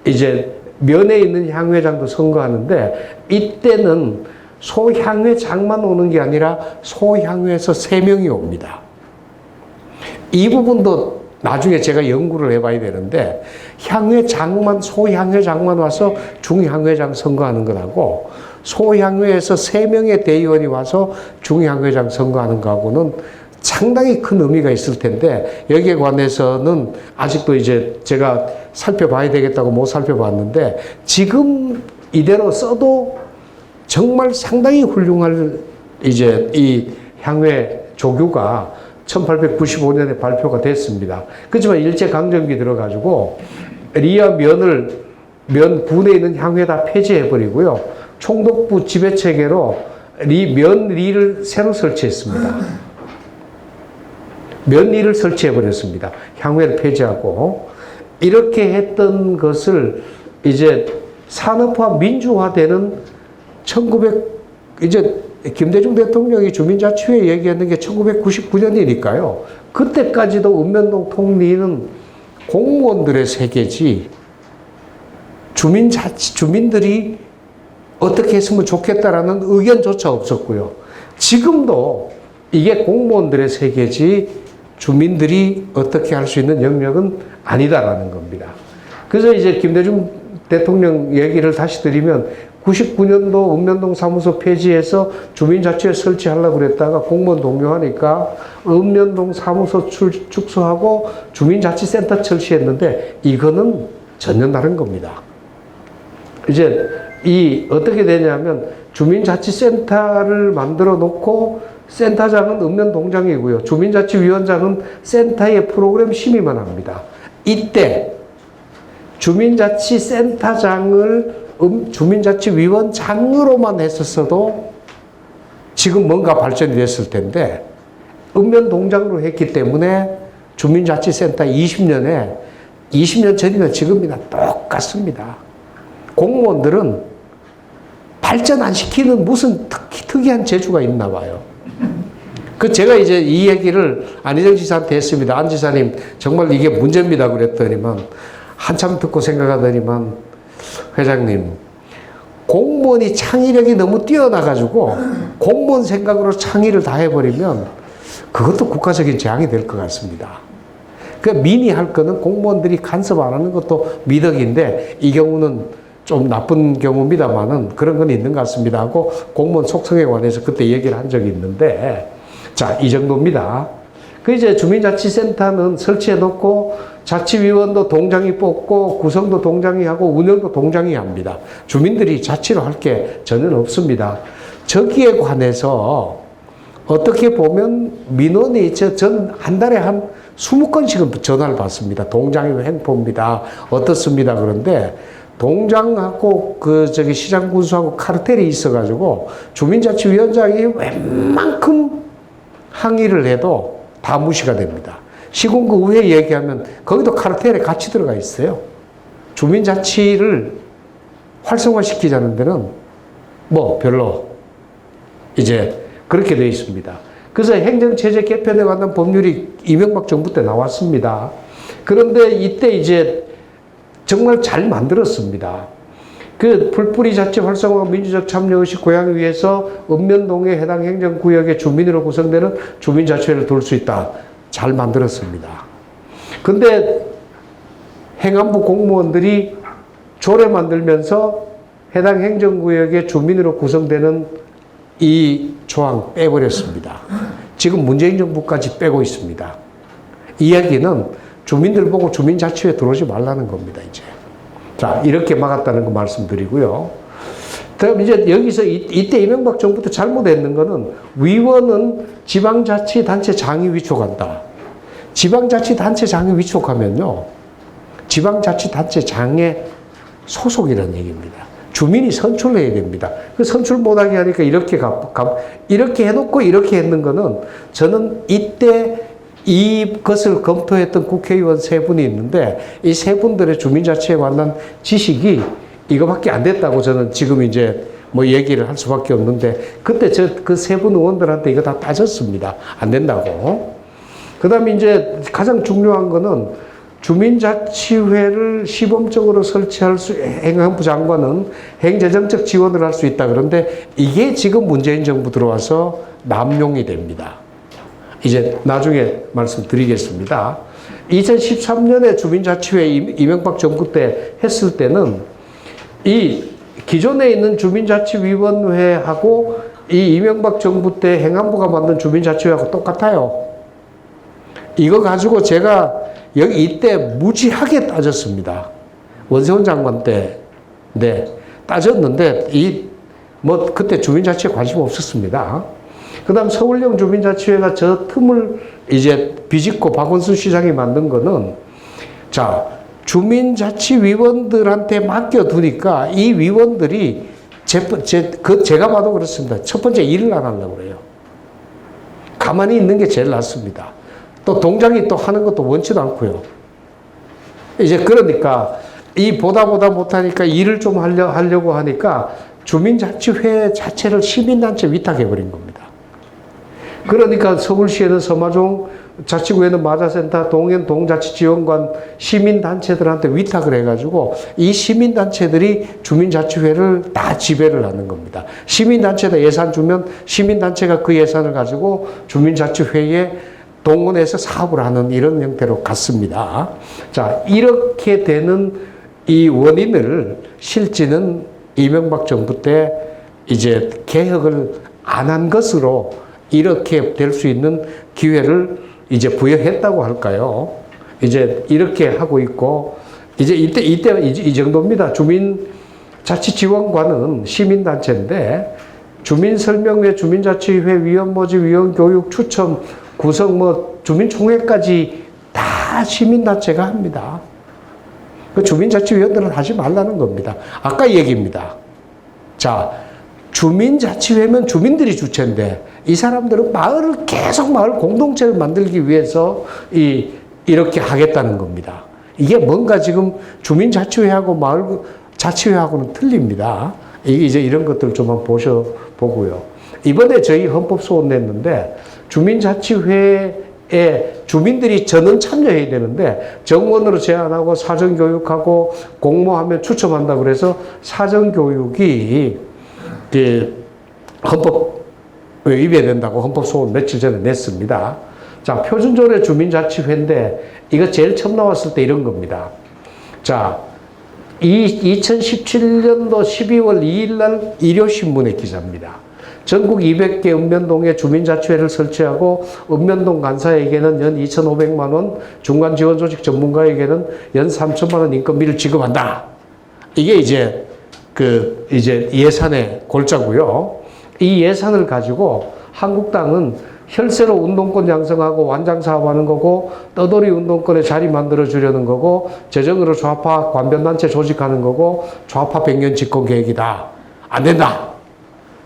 이제 면에 있는 향회장도 선거하는데 이때는 소향회장만 오는 게 아니라 소향회에서 3명이 옵니다. 이 부분도 나중에 제가 연구를 해봐야 되는데 향회장만, 소향회장만 와서 중향회장 선거하는 거하고 소향회에서 3명의 대의원이 와서 중향회장 선거하는 거하고는 상당히 큰 의미가 있을 텐데 여기에 관해서는 아직도 이제 제가 살펴봐야 되겠다고 못 살펴봤는데 지금 이대로 써도 정말 상당히 훌륭할 이제 이 향회 조규가 1895년에 발표가 됐습니다. 그렇지만 일제강점기 들어가지고 리와 면 군에 있는 향회 다 폐지해버리고요. 총독부 지배체계로 리를 새로 설치했습니다. 면리를 설치해버렸습니다. 향회를 폐지하고. 이렇게 했던 것을 이제 산업화, 민주화되는 이제 김대중 대통령이 주민자치회 얘기했는 게 1999년이니까요. 그때까지도 읍면동 통리는 공무원들의 세계지 주민들이 어떻게 했으면 좋겠다라는 의견조차 없었고요. 지금도 이게 공무원들의 세계지 주민들이 어떻게 할 수 있는 영역은 아니다라는 겁니다. 그래서 이제 김대중 대통령 얘기를 다시 드리면 99년도 읍면동 사무소 폐지해서 주민자치회 설치하려고 그랬다가 공무원 동료하니까 읍면동 사무소 축소하고 주민자치센터 설치했는데 이거는 전혀 다른 겁니다. 이제 어떻게 되냐면 주민자치센터를 만들어 놓고 센터장은 읍면동장이고요. 주민자치위원장은 센터의 프로그램 심의만 합니다. 이때 주민자치센터장을 주민자치위원장으로만 했었어도 지금 뭔가 발전이 됐을 텐데 읍면동장으로 했기 때문에 주민자치센터 20년 전이나 지금이나 똑같습니다. 공무원들은 발전 안 시키는 무슨 특이한 재주가 있나 봐요. 제가 이제 이 얘기를 안희정 지사한테 했습니다. 안 지사님, 정말 이게 문제입니다. 그랬더니만, 한참 듣고 생각하더니만, 회장님, 공무원이 창의력이 너무 뛰어나가지고, 공무원 생각으로 창의를 다 해버리면, 그것도 국가적인 재앙이 될 것 같습니다. 민이 할 거는 공무원들이 간섭 안 하는 것도 미덕인데, 이 경우는 좀 나쁜 경우입니다만은 그런 건 있는 것 같습니다 하고 공무원 속성에 관해서 그때 얘기를 한 적이 있는데 자, 이 정도입니다. 이제 주민자치센터는 설치해 놓고 자치위원도 동장이 뽑고 구성도 동장이 하고 운영도 동장이 합니다. 주민들이 자치로 할 게 전혀 없습니다. 저기에 관해서 어떻게 보면 민원이 전 한 달에 한 20건씩은 전화를 받습니다. 동장이 횡포입니다. 어떻습니다. 그런데 동장하고 시장군수하고 카르텔이 있어가지고 주민자치위원장이 웬만큼 항의를 해도 다 무시가 됩니다. 시군구 의회 얘기하면 거기도 카르텔에 같이 들어가 있어요. 주민자치를 활성화시키자는 데는 뭐 별로 이제 그렇게 되어 있습니다. 그래서 행정체제 개편에 관한 법률이 이명박 정부 때 나왔습니다. 그런데 이때 이제 정말 잘 만들었습니다. 그 풀뿌리 자치 활성화 민주적 참여의식 고양을 위해서 읍면동에 해당 행정구역의 주민으로 구성되는 주민자치회를 둘 수 있다. 잘 만들었습니다. 근데 행안부 공무원들이 조례 만들면서 해당 행정구역의 주민으로 구성되는 이 조항 빼버렸습니다. 지금 문재인 정부까지 빼고 있습니다. 이야기는 주민들 보고 주민자치회 들어오지 말라는 겁니다, 이제. 자, 이렇게 막았다는 거 말씀드리고요. 다음 이제 여기서 이때 이명박 정부 때 잘못했는 거는 위원은 지방자치단체장이 위촉한다. 지방자치단체장이 위촉하면요. 지방자치단체장의 소속이라는 얘기입니다. 주민이 선출해야 됩니다. 그 선출 못하게 하니까 이렇게 해놓고 이렇게 했는 거는 저는 이때 이것을 검토했던 국회의원 세 분이 있는데 이 세 분들의 주민자치에 관한 지식이 이거밖에 안 됐다고 저는 지금 이제 뭐 얘기를 할 수밖에 없는데 그때 그 세 분 의원들한테 이거 다 따졌습니다. 안 된다고. 그 다음에 이제 가장 중요한 거는 주민자치회를 시범적으로 설치할 수, 행안부 장관은 행재정적 지원을 할 수 있다. 그런데 이게 지금 문재인 정부 들어와서 남용이 됩니다. 이제 나중에 말씀드리겠습니다. 2013년에 주민자치회 이명박 정부 때 했을 때는 이 기존에 있는 주민자치위원회하고 이 이명박 정부 때 행안부가 만든 주민자치회하고 똑같아요. 이거 가지고 제가 여기 이때 무지하게 따졌습니다. 원세훈 장관 때. 네. 따졌는데 뭐 그때 주민자치회 관심 없었습니다. 그 다음 서울형 주민자치회가 저 틈을 이제 비집고 박원순 시장이 만든 거는 자, 주민자치위원들한테 맡겨두니까 이 위원들이 제가 봐도 그렇습니다. 첫 번째 일을 안 하려고 그래요. 가만히 있는 게 제일 낫습니다. 또 동작이 또 하는 것도 원치도 않고요. 이제 그러니까 이 보다 못하니까 일을 좀 하려고 하니까 주민자치회 자체를 시민단체 위탁해버린 겁니다. 그러니까 서울시에는 서마종, 자치구에는 마자센터, 동행 동자치지원관 시민단체들한테 위탁을 해가지고 이 시민단체들이 주민자치회를 다 지배를 하는 겁니다. 시민단체에다 예산 주면 시민단체가 그 예산을 가지고 주민자치회에 동원해서 사업을 하는 이런 형태로 갔습니다. 자, 이렇게 되는 이 원인을 실지는 이명박 정부 때 이제 개혁을 안 한 것으로 이렇게 될 수 있는 기회를 이제 부여했다고 할까요? 이제 이렇게 하고 있고, 이제 이때 이 정도입니다. 주민자치지원관은 시민단체인데, 주민설명회, 주민자치회, 위원 모집, 위원 교육, 추첨, 구성, 주민총회까지 다 시민단체가 합니다. 그 주민자치위원들은 하지 말라는 겁니다. 아까 얘기입니다. 자, 주민자치회면 주민들이 주체인데, 이 사람들은 마을 공동체를 만들기 위해서 이렇게 하겠다는 겁니다. 이게 뭔가 지금 주민자치회하고 마을자치회하고는 틀립니다. 이제 이런 것들 좀 한번 보고요. 이번에 저희 헌법소원 냈는데, 주민자치회에 주민들이 전원 참여해야 되는데, 정원으로 제안하고 사전교육하고 공모하면 추첨한다 그래서 사전교육이 헌법 위배된다고 헌법소원 며칠 전에 냈습니다. 자, 표준조례 주민자치회인데 이거 제일 처음 나왔을 때 이런 겁니다. 자, 2017년도 12월 2일 날 일요신문의 기사입니다. 전국 200개 읍면동에 주민자치회를 설치하고 읍면동 간사에게는 연 2,500만 원, 중간지원조직 전문가에게는 연 3천만 원 인건비를 지급한다. 이게 이제 이제 예산의 골자고요. 이 예산을 가지고 한국당은 혈세로 운동권 양성하고 완장 사업하는 거고, 떠돌이 운동권에 자리 만들어 주려는 거고, 재정으로 좌파 관변단체 조직하는 거고, 좌파 백년 집권 계획이다. 안 된다.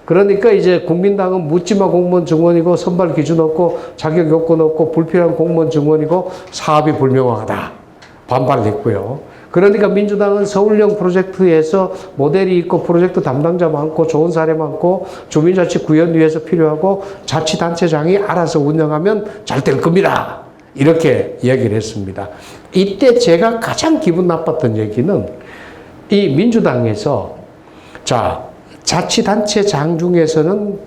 그러니까 이제 국민당은 묻지마 공무원 증원이고, 선발 기준 없고, 자격 요건 없고, 불필요한 공무원 증원이고, 사업이 불명확하다. 반발했고요. 그러니까 민주당은 서울형 프로젝트에서 모델이 있고 프로젝트 담당자 많고 좋은 사례 많고 주민자치 구현위에서 필요하고 자치단체장이 알아서 운영하면 잘 될 겁니다. 이렇게 이야기를 했습니다. 이때 제가 가장 기분 나빴던 얘기는 이 민주당에서 자, 자치단체장 중에서는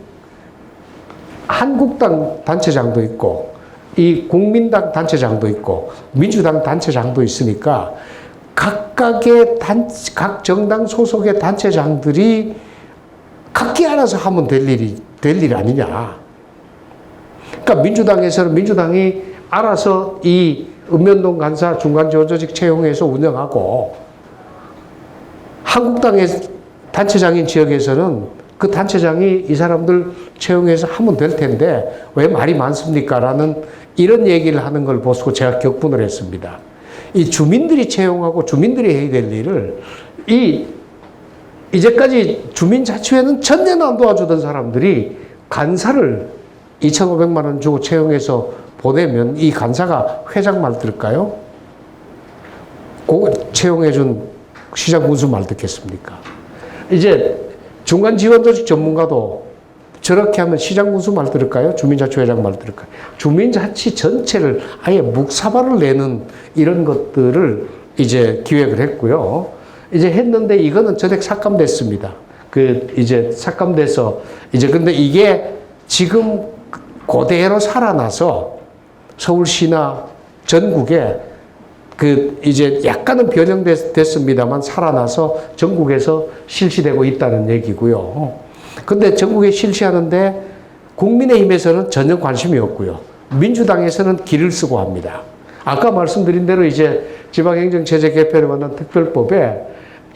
한국당 단체장도 있고 이 국민당 단체장도 있고 민주당 단체장도 있으니까 각각의 각 정당 소속의 단체장들이 각기 알아서 하면 될 일 아니냐. 그러니까 민주당에서는 민주당이 알아서 이 읍면동 간사 중간지원조직 채용해서 운영하고 한국당의 단체장인 지역에서는 그 단체장이 이 사람들 채용해서 하면 될 텐데 왜 말이 많습니까? 라는 이런 얘기를 하는 걸 보고 제가 격분을 했습니다. 이 주민들이 채용하고 주민들이 해야 될 일을 이제까지 주민자치회는 전혀 안 도와주던 사람들이 간사를 2,500만 원 주고 채용해서 보내면 이 간사가 회장 말 들을까요? 채용해준 시장 군수 말 듣겠습니까? 이제 중간 지원조직 전문가도 저렇게 하면 시장 군수 말 들을까요? 주민자치회장 말 들을까요? 주민자치 전체를 아예 묵사발을 내는 이런 것들을 이제 기획을 했고요. 이제 했는데 이거는 전액 삭감됐습니다. 이제 삭감돼서 근데 이게 지금 그대로 살아나서 서울시나 전국에 이제 약간은 변형됐습니다만 살아나서 전국에서 실시되고 있다는 얘기고요. 근데 전국에 실시하는데 국민의힘에서는 전혀 관심이 없고요. 민주당에서는 기를 쓰고 합니다. 아까 말씀드린 대로 이제 지방행정체제 개편에 관한 특별법에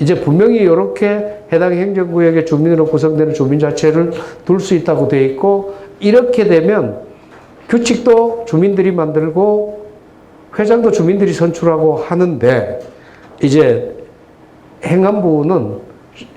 이제 분명히 이렇게 해당 행정구역의 주민으로 구성되는 주민자치회를 둘 수 있다고 되어 있고 이렇게 되면 규칙도 주민들이 만들고 회장도 주민들이 선출하고 하는데 이제 행안부는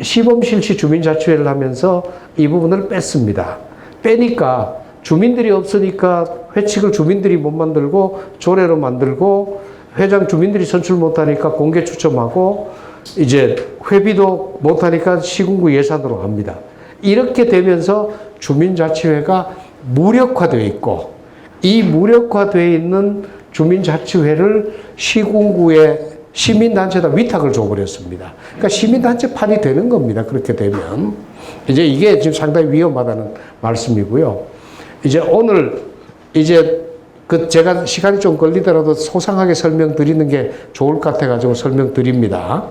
시범실시 주민자치회를 하면서 이 부분을 뺐습니다. 빼니까 주민들이 없으니까 회칙을 주민들이 못 만들고 조례로 만들고 회장 주민들이 선출 못하니까 공개 추첨하고 이제 회비도 못하니까 시군구 예산으로 합니다. 이렇게 되면서 주민자치회가 무력화되어 있고 이 무력화되어 있는 주민자치회를 시군구의 시민단체에다 위탁을 줘버렸습니다. 그러니까 시민단체판이 되는 겁니다. 그렇게 되면. 이제 이게 지금 상당히 위험하다는 말씀이고요. 이제 오늘 이제 제가 시간이 좀 걸리더라도 소상하게 설명드리는 게 좋을 것 같아가지고 설명드립니다.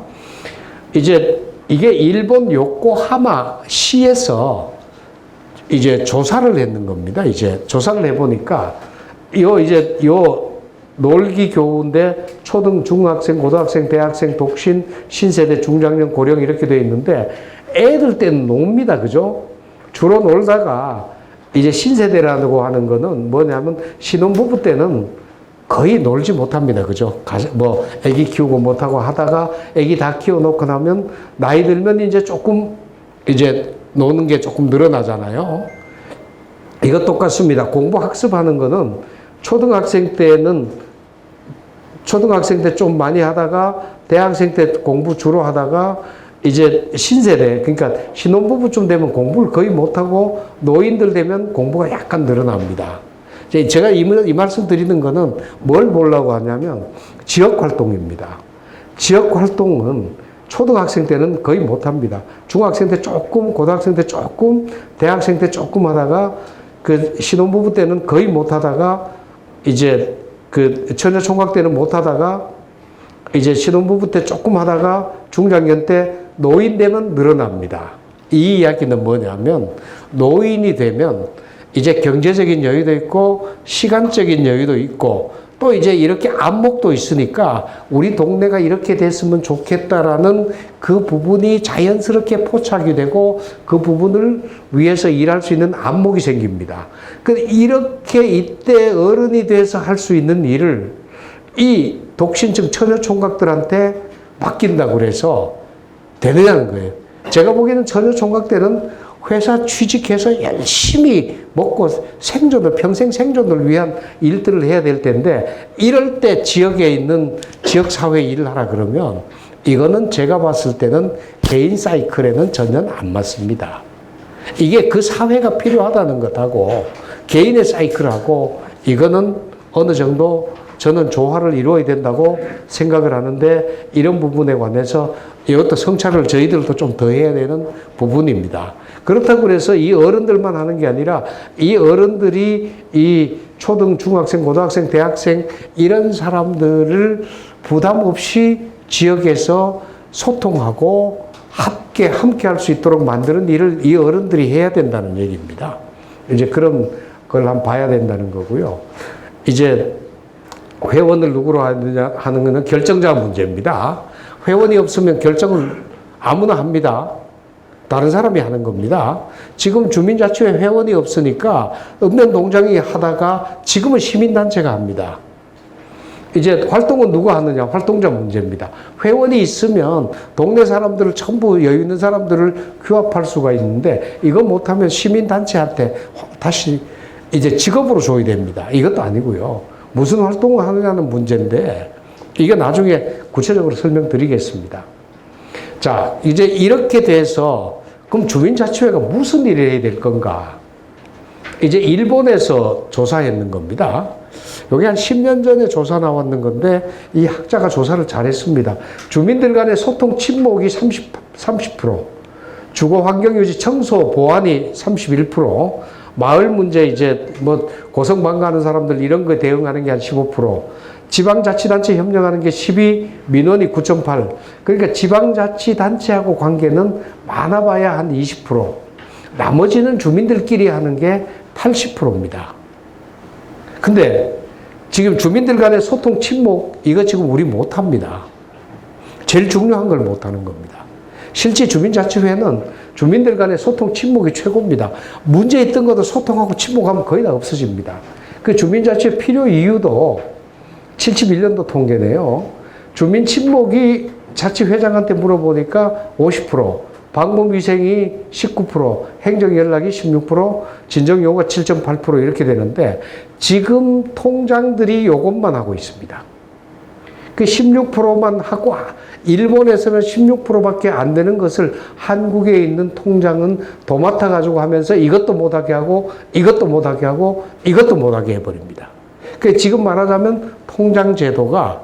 이제 이게 일본 요코하마 시에서 이제 조사를 했는 겁니다. 이제 조사를 해보니까 요 놀기 교우인데 초등, 중학생, 고등학생, 대학생, 독신, 신세대, 중장년, 고령 이렇게 되어 있는데 애들 때는 놉니다. 그죠? 주로 놀다가 이제 신세대라고 하는 거는 뭐냐면 신혼부부 때는 거의 놀지 못합니다. 그죠? 애기 키우고 못하고 하다가 애기 다 키워놓고 나면 나이 들면 이제 조금 이제 노는 게 조금 늘어나잖아요. 이거 똑같습니다. 공부 학습하는 거는 초등학생 때 좀 많이 하다가 대학생 때 공부 주로 하다가 이제 신세대, 그러니까 신혼부부쯤 되면 공부를 거의 못하고 노인들 되면 공부가 약간 늘어납니다. 제가 이 말씀 드리는 거는 뭘 보려고 하냐면 지역활동입니다. 지역활동은 초등학생 때는 거의 못합니다. 중학생 때 조금, 고등학생 때 조금, 대학생 때 조금 하다가 신혼부부 때는 거의 못하다가 이제 처녀총각 때는 못하다가 이제 신혼부부 때 조금 하다가 중장년 때 노인 되면 늘어납니다. 이 이야기는 뭐냐면 노인이 되면 이제 경제적인 여유도 있고 시간적인 여유도 있고 또 이제 이렇게 안목도 있으니까 우리 동네가 이렇게 됐으면 좋겠다라는 그 부분이 자연스럽게 포착이 되고 그 부분을 위해서 일할 수 있는 안목이 생깁니다. 이렇게 이때 어른이 돼서 할 수 있는 일을 이 독신층 처녀총각들한테 맡긴다고 그래서 되느냐는 거예요. 제가 보기에는 처녀총각 때는 회사 취직해서 열심히 먹고 평생 생존을 위한 일들을 해야 될 텐데 이럴 때 지역에 있는 지역사회 일을 하라 그러면 이거는 제가 봤을 때는 개인 사이클에는 전혀 안 맞습니다. 이게 그 사회가 필요하다는 것하고 개인의 사이클하고 이거는 어느 정도 저는 조화를 이루어야 된다고 생각을 하는데 이런 부분에 관해서 이것도 성찰을 저희들도 좀 더 해야 되는 부분입니다. 그렇다고 해서 이 어른들만 하는 게 아니라 이 어른들이 이 초등, 중학생, 고등학생, 대학생 이런 사람들을 부담 없이 지역에서 소통하고 함께 할 수 있도록 만드는 일을 이 어른들이 해야 된다는 얘기입니다. 이제 그런 걸 한번 봐야 된다는 거고요. 이제 회원을 누구로 하느냐 하는 것은 결정자 문제입니다. 회원이 없으면 결정을 아무나 합니다. 다른 사람이 하는 겁니다. 지금 주민자치회 회원이 없으니까 읍면동장이 하다가 지금은 시민단체가 합니다. 이제 활동은 누가 하느냐? 활동자 문제입니다. 회원이 있으면 동네 사람들을 전부 여유 있는 사람들을 규합할 수가 있는데 이거 못하면 시민단체한테 다시 이제 직업으로 줘야 됩니다. 이것도 아니고요. 무슨 활동을 하느냐는 문제인데 이게 나중에 구체적으로 설명드리겠습니다. 자, 이제 이렇게 돼서 그럼 주민자치회가 무슨 일을 해야 될 건가? 이제 일본에서 조사했는 겁니다. 여기 한 10년 전에 조사 나왔는 건데 이 학자가 조사를 잘했습니다. 주민들 간의 소통 침묵이 30%, 주거 환경 유지 청소 보완이 31%, 마을 문제 이제 뭐 고성방가하는 사람들 이런 거에 대응하는 게 한 15%, 지방자치단체 협력하는 게 12, 민원이 9.8. 그러니까 지방자치단체하고 관계는 많아봐야 한 20%. 나머지는 주민들끼리 하는 게 80%입니다. 근데 지금 주민들 간의 소통 침묵, 이거 지금 우리 못합니다. 제일 중요한 걸 못하는 겁니다. 실제 주민자치회는 주민들 간의 소통 침묵이 최고입니다. 문제 있던 것도 소통하고 침묵하면 거의 다 없어집니다. 그 주민자치회 필요 이유도 71년도 통계네요. 주민 침묵이 자치회장한테 물어보니까 50%, 방문위생이 19%, 행정연락이 16%, 진정요구가 7.8% 이렇게 되는데 지금 통장들이 이것만 하고 있습니다. 그 16%만 하고 일본에서는 16%밖에 안 되는 것을 한국에 있는 통장은 도맡아 가지고 하면서 이것도 못하게 하고 이것도 못하게 하고 이것도 못하게 해버립니다. 그 지금 말하자면 통장 제도가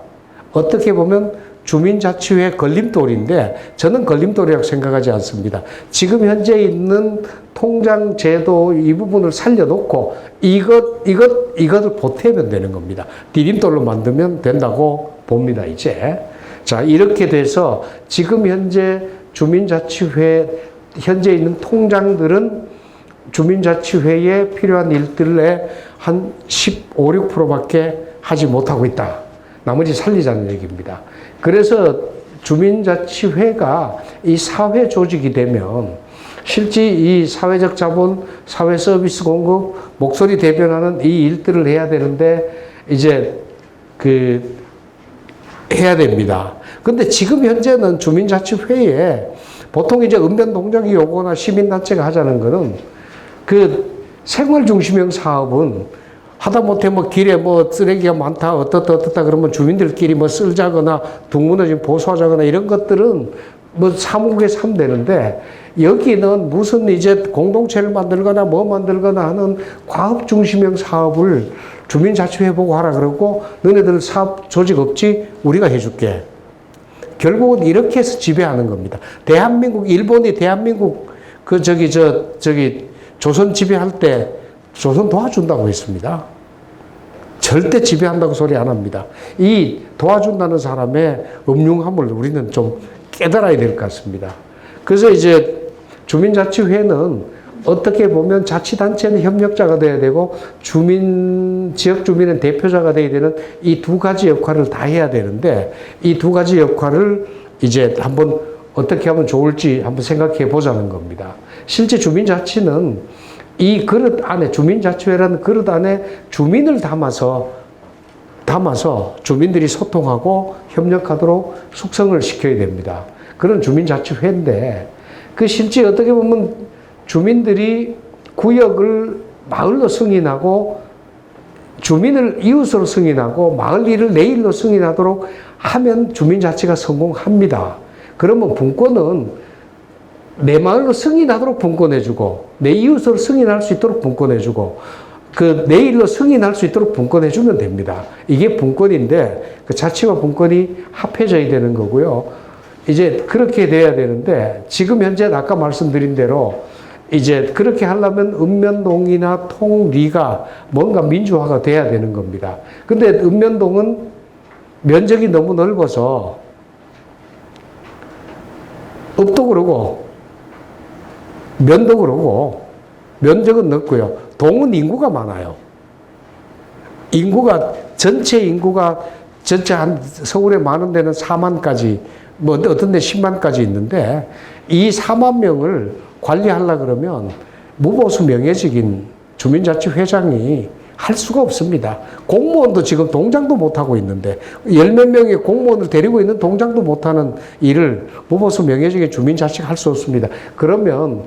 어떻게 보면 주민자치회 걸림돌인데 저는 걸림돌이라고 생각하지 않습니다. 지금 현재 있는 통장 제도 이 부분을 살려놓고 이것을 보태면 되는 겁니다. 디딤돌로 만들면 된다고 봅니다, 이제. 자, 이렇게 돼서 지금 현재 주민자치회, 현재 있는 통장들은 주민자치회에 필요한 일들에 한 15, 6%밖에 하지 못하고 있다. 나머지 살리자는 얘기입니다. 그래서 주민자치회가 이 사회 조직이 되면 실제 이 사회적 자본, 사회 서비스 공급, 목소리 대변하는 이 일들을 해야 되는데 이제 해야 됩니다. 근데 지금 현재는 주민자치회에 보통 이제 읍면동작이 요거나 시민단체가 하자는 거는 생활 중심형 사업은 하다못해 길에 쓰레기가 많다, 어떻다 그러면 주민들끼리 쓸자거나 둥무너진 보수하자거나 이런 것들은 사무국에서 하면 되는데 여기는 무슨 이제 공동체를 만들거나 만들거나 하는 과업 중심형 사업을 주민자치회 보고 하라 그러고 너네들 사업 조직 없지? 우리가 해줄게. 결국은 이렇게 해서 지배하는 겁니다. 일본이 대한민국 조선 지배할 때 조선 도와준다고 했습니다. 절대 지배한다고 소리 안 합니다. 이 도와준다는 사람의 음흉함을 우리는 좀 깨달아야 될 것 같습니다. 그래서 이제 주민자치회는 어떻게 보면 자치단체는 협력자가 돼야 되고 지역 주민은 대표자가 돼야 되는 이 두 가지 역할을 다 해야 되는데 이 두 가지 역할을 이제 한번 어떻게 하면 좋을지 한번 생각해 보자는 겁니다. 실제 주민자치는 이 그릇 안에 주민자치회라는 그릇 안에 주민을 담아서 주민들이 소통하고 협력하도록 숙성을 시켜야 됩니다. 그런 주민자치회인데 실제 어떻게 보면 주민들이 구역을 마을로 승인하고 주민을 이웃으로 승인하고 마을 일을 내 일로 승인하도록 하면 주민자치가 성공합니다. 그러면 분권은 내 마을로 승인하도록 분권해주고 내 이웃으로 승인할 수 있도록 분권해주고 그 내일로 승인할 수 있도록 분권해 주면 됩니다. 이게 분권인데 그 자치와 분권이 합해져야 되는 거고요. 이제 그렇게 돼야 되는데 지금 현재 아까 말씀드린 대로 이제 그렇게 하려면 읍면동이나 통리가 뭔가 민주화가 돼야 되는 겁니다. 근데 읍면동은 면적이 너무 넓어서 읍도 그러고 면도 그러고 면적은 넓고요. 동은 인구가 많아요. 인구가 전체 인구가 전체 한 서울에 많은 데는 4만까지 뭐 어떤 데 10만까지 있는데 이 4만 명을 관리하려고 그러면 무보수 명예직인 주민자치회장이 할 수가 없습니다. 공무원도 지금 동장도 못하고 있는데 열몇 명의 공무원을 데리고 있는 동장도 못하는 일을 무보수 명예직인 주민자치가 할 수 없습니다. 그러면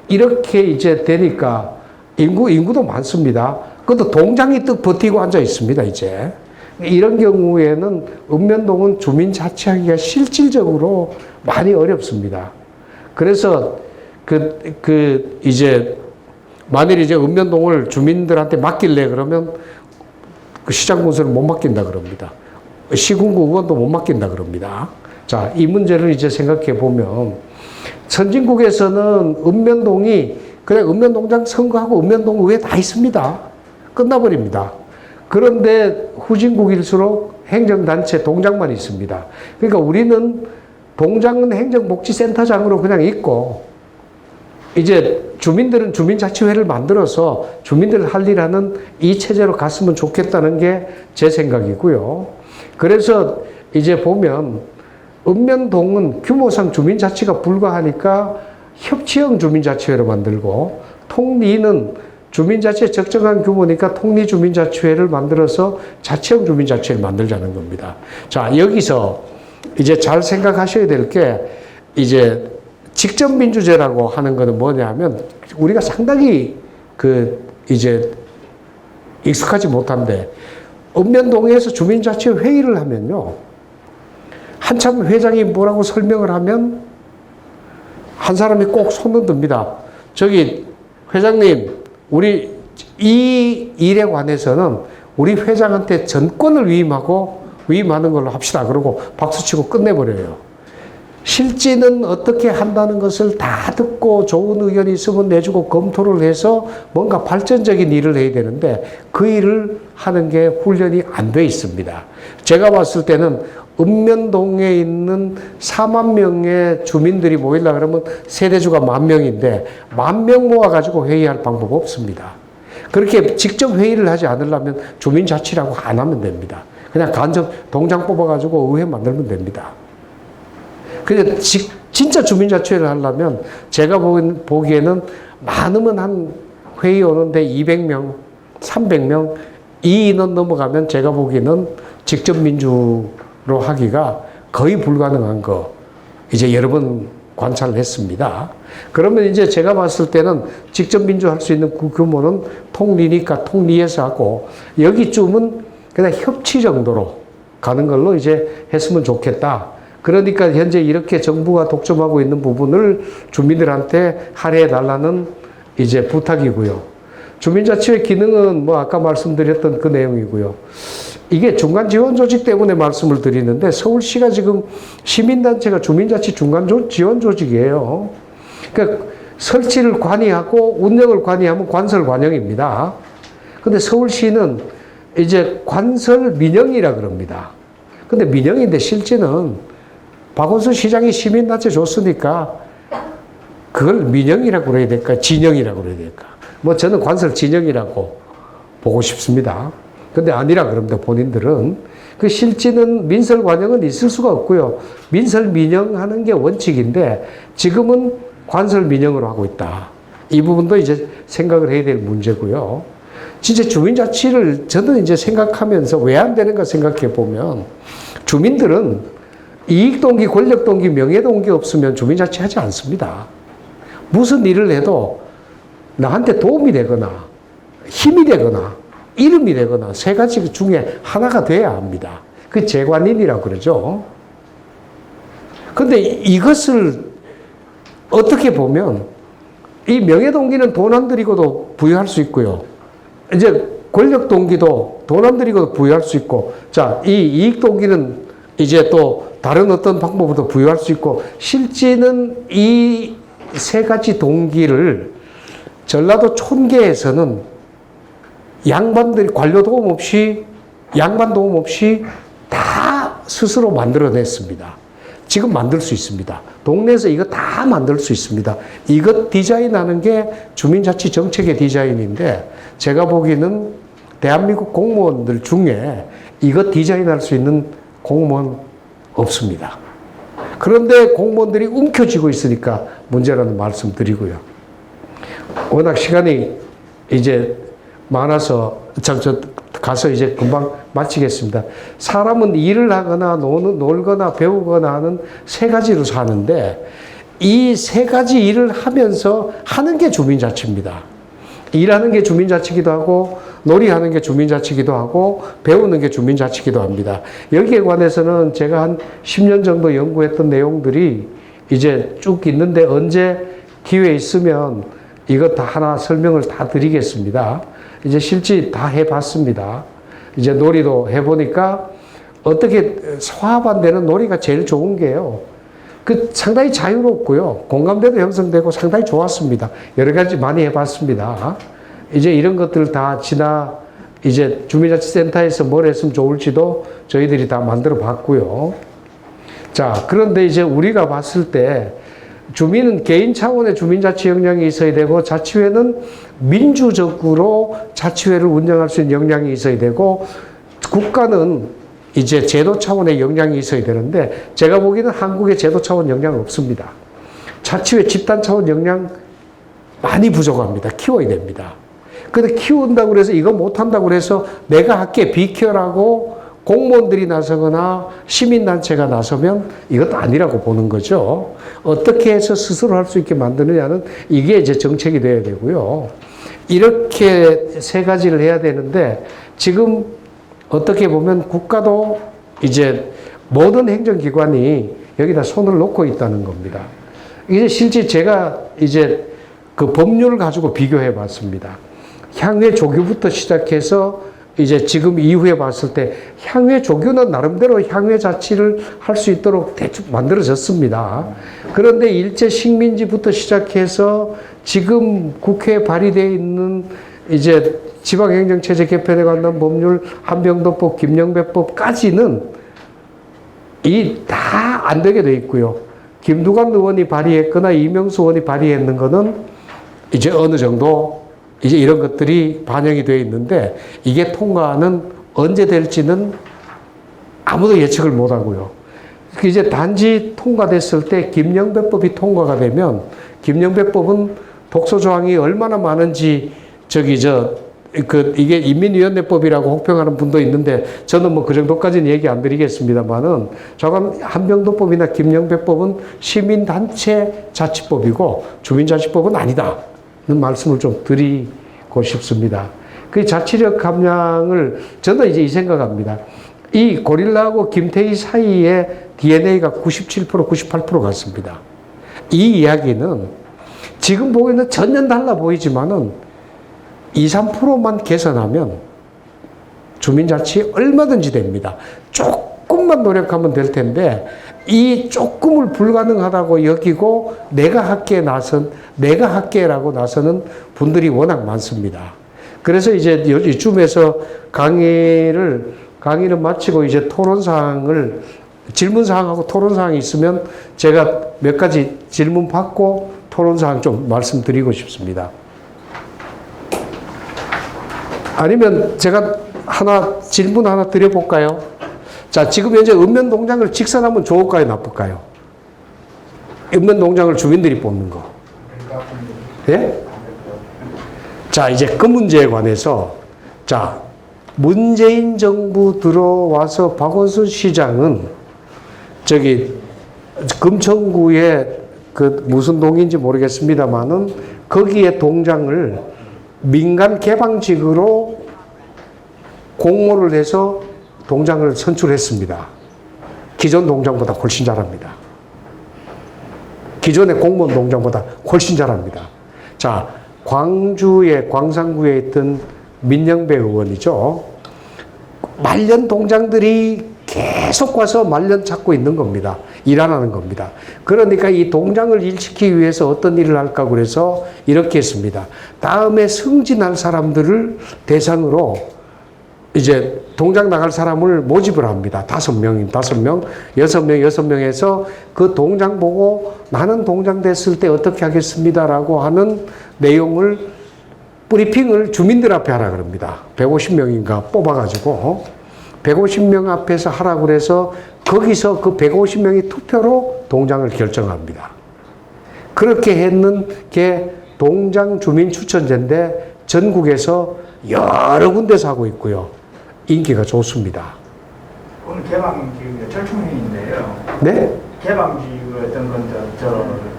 이렇게 이제 되니까 인구도 많습니다. 그것도 동장이 뜩 버티고 앉아 있습니다, 이제. 이런 경우에는 읍면동은 주민자치하기가 실질적으로 많이 어렵습니다. 그래서 이제 만일 이제 읍면동을 주민들한테 맡길래 그러면 그 시장군수는 못 맡긴다 그럽니다. 시군구 의원도 못 맡긴다 그럽니다. 자, 이 문제를 이제 생각해 보면 선진국에서는 읍면동이 그냥 읍면동장 선거하고 읍면동 의회 다 있습니다. 끝나버립니다. 그런데 후진국일수록 행정단체 동장만 있습니다. 그러니까 우리는 동장은 행정복지센터장으로 그냥 있고 이제 주민들은 주민자치회를 만들어서 주민들 할 일 하는 이 체제로 갔으면 좋겠다는 게 제 생각이고요. 그래서 이제 보면 읍면동은 규모상 주민자치가 불가하니까 협치형 주민자치회로 만들고 통리는 주민자치의 적정한 규모니까 통리주민자치회를 만들어서 자치형 주민자치회를 만들자는 겁니다. 자, 여기서 이제 잘 생각하셔야 될 게 이제 직접민주제라고 하는 거는 뭐냐면 우리가 상당히 이제 익숙하지 못한데 읍면동에서 주민자치회 회의를 하면요. 한참 회장이 뭐라고 설명을 하면 한 사람이 꼭 손을 듭니다. 저기 회장님, 우리 이 일에 관해서는 우리 회장한테 전권을 위임하는 걸로 합시다. 그러고 박수치고 끝내버려요. 실제는 어떻게 한다는 것을 다 듣고 좋은 의견이 있으면 내주고 검토를 해서 뭔가 발전적인 일을 해야 되는데 그 일을 하는 게 훈련이 안 돼 있습니다. 제가 봤을 때는 읍면동에 있는 4만 명의 주민들이 모이려고 그러면 세대주가 10,000명인데 10,000명 모아가지고 회의할 방법 없습니다. 그렇게 직접 회의를 하지 않으려면 주민자치라고 안 하면 됩니다. 그냥 간접 동장 뽑아가지고 의회 만들면 됩니다. 근데 진짜 주민자치회를 하려면 제가 보기에는 많으면 한 회의 오는데 200명, 300명 이 인원 넘어가면 제가 보기에는 직접 민주로 하기가 거의 불가능한 거 이제 여러 번 관찰을 했습니다. 그러면 이제 제가 봤을 때는 직접 민주할 수 있는 그 규모는 통리니까 통리에서 하고 여기쯤은 그냥 협치 정도로 가는 걸로 이제 했으면 좋겠다. 그러니까 현재 이렇게 정부가 독점하고 있는 부분을 주민들한테 할애해 달라는 이제 부탁이고요. 주민자치회 기능은 뭐 아까 말씀드렸던 그 내용이고요. 이게 중간 지원 조직 때문에 말씀을 드리는데 서울시가 지금 시민단체가 주민자치 중간 지원 조직이에요. 그러니까 설치를 관리하고 운영을 관리하면 관설관영입니다. 근데 서울시는 이제 관설민영이라 그럽니다. 근데 민영인데 실제는 박원순 시장이 시민단체 줬으니까 그걸 민영이라고 그래야 될까? 진영이라고 그래야 될까? 뭐 저는 관설 진영이라고 보고 싶습니다. 근데 아니라 그럽니다. 본인들은. 그 실제는 민설관영은 있을 수가 없고요. 민설민영하는 게 원칙인데 지금은 관설민영으로 하고 있다. 이 부분도 이제 생각을 해야 될 문제고요. 진짜 주민자치를 저는 이제 생각하면서 왜 안 되는가 생각해 보면 주민들은 이익동기, 권력동기, 명예동기 없으면 주민자치 하지 않습니다. 무슨 일을 해도 나한테 도움이 되거나 힘이 되거나 이름이 되거나 세 가지 중에 하나가 돼야 합니다. 그 재관인이라고 그러죠. 근데 이것을 어떻게 보면 이 명예동기는 돈 안 들이고도 부여할 수 있고요. 이제 권력 동기도 돈 안 들이고 부여할 수 있고, 자, 이 이익 동기는 이제 또 다른 어떤 방법으로 부여할 수 있고, 실제는 이 세 가지 동기를 전라도 촌계에서는 양반들이 관료 도움 없이, 양반 도움 없이 다 스스로 만들어냈습니다. 지금 만들 수 있습니다. 동네에서 이거 다 만들 수 있습니다. 이것 디자인하는 게 주민자치 정책의 디자인인데, 제가 보기에는 대한민국 공무원들 중에 이것 디자인할 수 있는 공무원 없습니다. 그런데 공무원들이 움켜쥐고 있으니까 문제라는 말씀 드리고요. 워낙 시간이 이제 많아서 가서 이제 금방 마치겠습니다. 사람은 일을 하거나 놀거나 배우거나 하는 세 가지로 사는데, 이 세 가지 일을 하면서 하는 게 주민자치입니다. 일하는 게 주민자치기도 하고, 놀이하는 게 주민자치기도 하고, 배우는 게 주민자치기도 합니다. 여기에 관해서는 제가 한 10년 정도 연구했던 내용들이 이제 쭉 있는데, 언제 기회 있으면 이거 다 하나 설명을 다 드리겠습니다. 이제 실제 다 해봤습니다. 이제 놀이도 해보니까 어떻게 소화반되는 놀이가 제일 좋은 게요. 상당히 자유롭고요. 공감대도 형성되고 상당히 좋았습니다. 여러 가지 많이 해봤습니다. 이제 이런 것들 다 이제 주민자치센터에서 뭘 했으면 좋을지도 저희들이 다 만들어 봤고요. 자, 그런데 이제 우리가 봤을 때 주민은 개인 차원의 주민자치 역량이 있어야 되고, 자치회는 민주적으로 자치회를 운영할 수 있는 역량이 있어야 되고, 국가는 이제 제도 차원의 역량이 있어야 되는데, 제가 보기에는 한국의 제도 차원 역량 없습니다. 자치회 집단 차원 역량 많이 부족합니다. 키워야 됩니다. 근데 키운다고 해서 이거 못한다고 해서 내가 할게 비켜라고 공무원들이 나서거나 시민단체가 나서면 이것도 아니라고 보는 거죠. 어떻게 해서 스스로 할 수 있게 만드느냐는 이게 이제 정책이 돼야 되고요. 이렇게 세 가지를 해야 되는데, 지금 어떻게 보면 국가도 이제 모든 행정기관이 여기다 손을 놓고 있다는 겁니다. 이제 실제 제가 이제 그 법률을 가지고 비교해 봤습니다. 향후의 조교부터 시작해서 이제 지금 이후에 봤을 때 향후의 조교는 나름대로 향후의 자치를 할 수 있도록 대충 만들어졌습니다. 그런데 일제 식민지부터 시작해서 지금 국회에 발의되어 있는 이제 지방행정체제 개편에 관한 법률, 한병도법, 김영배법까지는 이 다 안 되게 돼 있고요. 김두관 의원이 발의했거나 이명수 의원이 발의했는 거는 이제 어느 정도 이제 이런 것들이 반영이 되어 있는데, 이게 통과는 언제 될지는 아무도 예측을 못 하고요. 이제 단지 통과됐을 때 김영배법이 통과가 되면, 김영배법은 독소조항이 얼마나 많은지 이게 인민위원회법이라고 혹평하는 분도 있는데, 저는 뭐 그 정도까지는 얘기 안 드리겠습니다만은, 저건 한병도법이나 김영배법은 시민단체 자치법이고 주민자치법은 아니다. 말씀을 좀 드리고 싶습니다. 그 자치력 감량을 저는 이제 이 생각합니다. 이 고릴라하고 김태희 사이에 DNA가 97%, 98% 같습니다. 이 이야기는 지금 보기에는 전혀 달라 보이지만은 2, 3%만 개선하면 주민자치 얼마든지 됩니다. 조금만 노력하면 될 텐데, 이 조금을 불가능하다고 여기고 내가 할게라고 나서는 분들이 워낙 많습니다. 그래서 이제 이쯤에서 강의는 마치고 이제 질문사항하고 토론사항이 있으면 제가 몇 가지 질문 받고 토론사항 좀 말씀드리고 싶습니다. 아니면 제가 질문 하나 드려볼까요? 자, 지금 현재 읍면동장을 직선하면 좋을까요, 나쁠까요? 읍면동장을 주민들이 뽑는 거. 예? 자, 이제 그 문제에 관해서, 자, 문재인 정부 들어와서 박원순 시장은 금천구에 무슨 동인지 모르겠습니다만은 거기에 동장을 민간 개방직으로 공모를 해서 동장을 선출했습니다. 기존 동장보다 훨씬 잘합니다. 기존의 공무원 동장보다 훨씬 잘합니다. 자, 광주의 광산구에 있던 민영배 의원이죠. 말년 동장들이 계속 와서 말년 찾고 있는 겁니다. 일 안 하는 겁니다. 그러니까 이 동장을 일시키기 위해서 어떤 일을 할까 그래서 이렇게 했습니다. 다음에 승진할 사람들을 대상으로 이제 동장 나갈 사람을 모집을 합니다. 5명, 6명 해서 그 동장 보고 나는 동장 됐을 때 어떻게 하겠습니다라고 하는 내용을 브리핑을 주민들 앞에 하라 그럽니다. 150명인가 뽑아가지고 150명 앞에서 하라 그래서 거기서 그 150명이 투표로 동장을 결정합니다. 그렇게 했는 게 동장 주민 추천제인데 전국에서 여러 군데서 하고 있고요. 인기가 좋습니다. 오늘 개방지구 절충회인데요. 네? 개방지구 어떤 건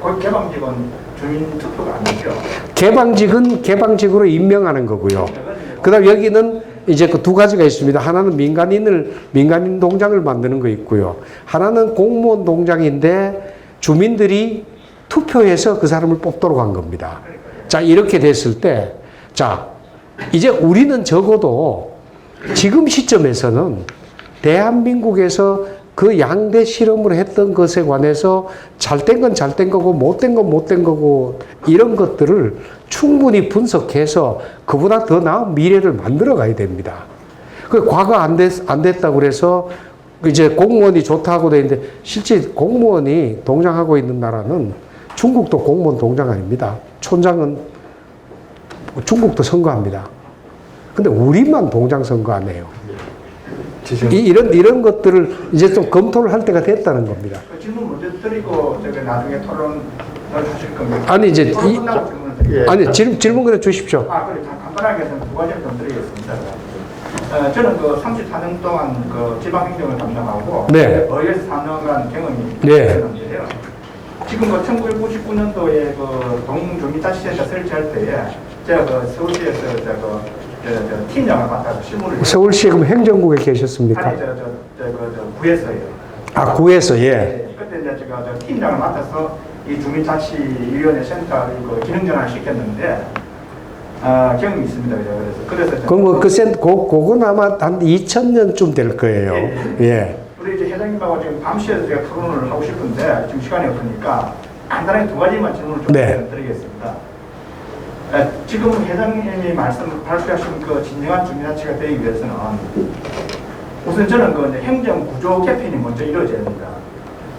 거기 개방직은 주민 투표가 아니죠. 개방직으로 임명하는 거고요. 그다음 여기는 이제 그 두 가지가 있습니다. 하나는 민간인 동장을 만드는 거 있고요. 하나는 공무원 동장인데 주민들이 투표해서 그 사람을 뽑도록 한 겁니다. 자, 이렇게 됐을 때, 자, 이제 우리는 적어도 지금 시점에서는 대한민국에서 그 양대 실험을 했던 것에 관해서 잘된 건 잘된 거고 못된 건 못된 거고 이런 것들을 충분히 분석해서 그보다 더 나은 미래를 만들어 가야 됩니다. 그 과거 안 됐다고 그래서 이제 공무원이 좋다고 돼 있는데 실제 공무원이 동장하고 있는 나라는 중국도 공무원 동장 아닙니다. 촌장은 중국도 선거합니다. 근데 우리만 동장 선거 안 해요. 이런 것들을 이제 좀 검토를 할 때가 됐다는 겁니다. 그 질문 먼저 드리고 나중에 토론을 하실 겁니다. 아니 이제 아니 질문 그래 주십시오. 그래 간단하게 해서 두 가지를 좀 드리겠습니다. 저는 그 34년 동안 그 지방행정을 담당하고 네. 의회에서 4년간 경험이 네. 있었는데요. 지금 그 1999년도에 그 동주민자치센터 설치할 때에 제가 그 서울시에서 팀장을 맡아서 실무를 서울시에 그럼 행정국에 계셨습니까? 아니 구에서요. 아 구에서 예. 네, 그때 이제 제가 팀장을 맡아서 이 주민자치위원회 센터 그 기능전환을 시켰는데 경험이 있습니다. 그래서 그럼 그건 아마 한 2000년쯤 될 거예요. 예. 우리 이제 회장님하고 지금 밤새서 제가 토론을 하고 싶은데 지금 시간이 없으니까 간단하게 두 가지만 질문을 좀 드리겠습니다. 지금 회장님이 발표하신 그 진정한 주민자치가 되기 위해서는 우선 저는 그 행정 구조 개편이 먼저 이루어져야 됩니다.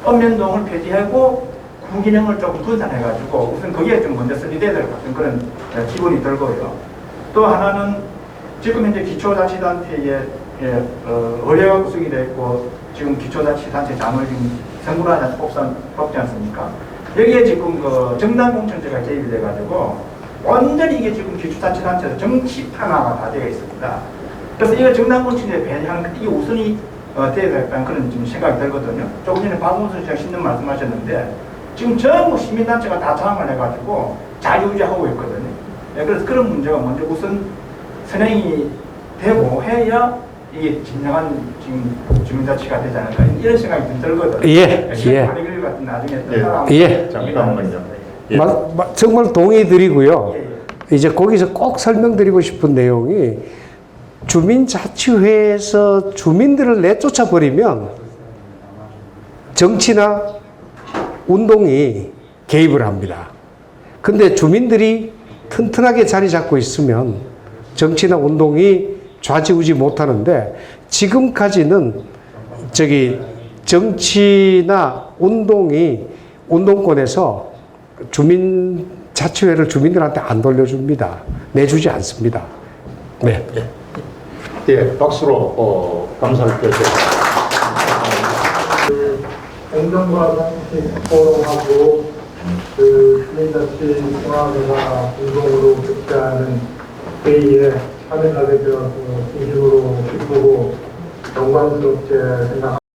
읍면동을 폐지하고 구기능을 조금 분산해가지고 우선 거기에 좀 먼저 설립돼야 될 것 같은 그런 기분이 들고요. 또 하나는 지금 현재 기초자치단체에 의회가 구성이 되어 있고 지금 기초자치단체 장을 지금 선거를 하지 뽑지 않습니까? 여기에 지금 그 정당공천제가 개입이 돼가지고 완전히 이게 지금 기초자치단체에서 정치판화가 다 되어 있습니다. 그래서 이거 정당공천제 배제하는 이게 우선이 돼야 될까는 그런 좀 생각이 들거든요. 조금 전에 박원순 씨가 신는 말씀하셨는데 지금 전부 시민단체가 다 장악을 해가지고 자유유지하고 있거든요. 그래서 그런 문제가 먼저 우선 선행이 되고 해야 이게 진정한 지금 주민자치가 되지 않을까 이런 생각이 좀 들거든요. 예. 같은 나중에 잠깐만요. 정말 동의드리고요. 이제 거기서 꼭 설명드리고 싶은 내용이 주민자치회에서 주민들을 내쫓아 버리면 정치나 운동이 개입을 합니다. 근데 주민들이 튼튼하게 자리 잡고 있으면 정치나 운동이 좌지우지 못하는데 지금까지는 정치나 운동권에서 주민자치회를 주민들한테 안 돌려줍니다. 내주지 않습니다. 네. 예, 박수로 감사를 표시합니다. 행정과 상식 포럼하고 주민자치 통합회가 공동으로 개최하는 회의에 참여하게 되어서 진심으로 기쁘고 영광스럽게 생각합니다.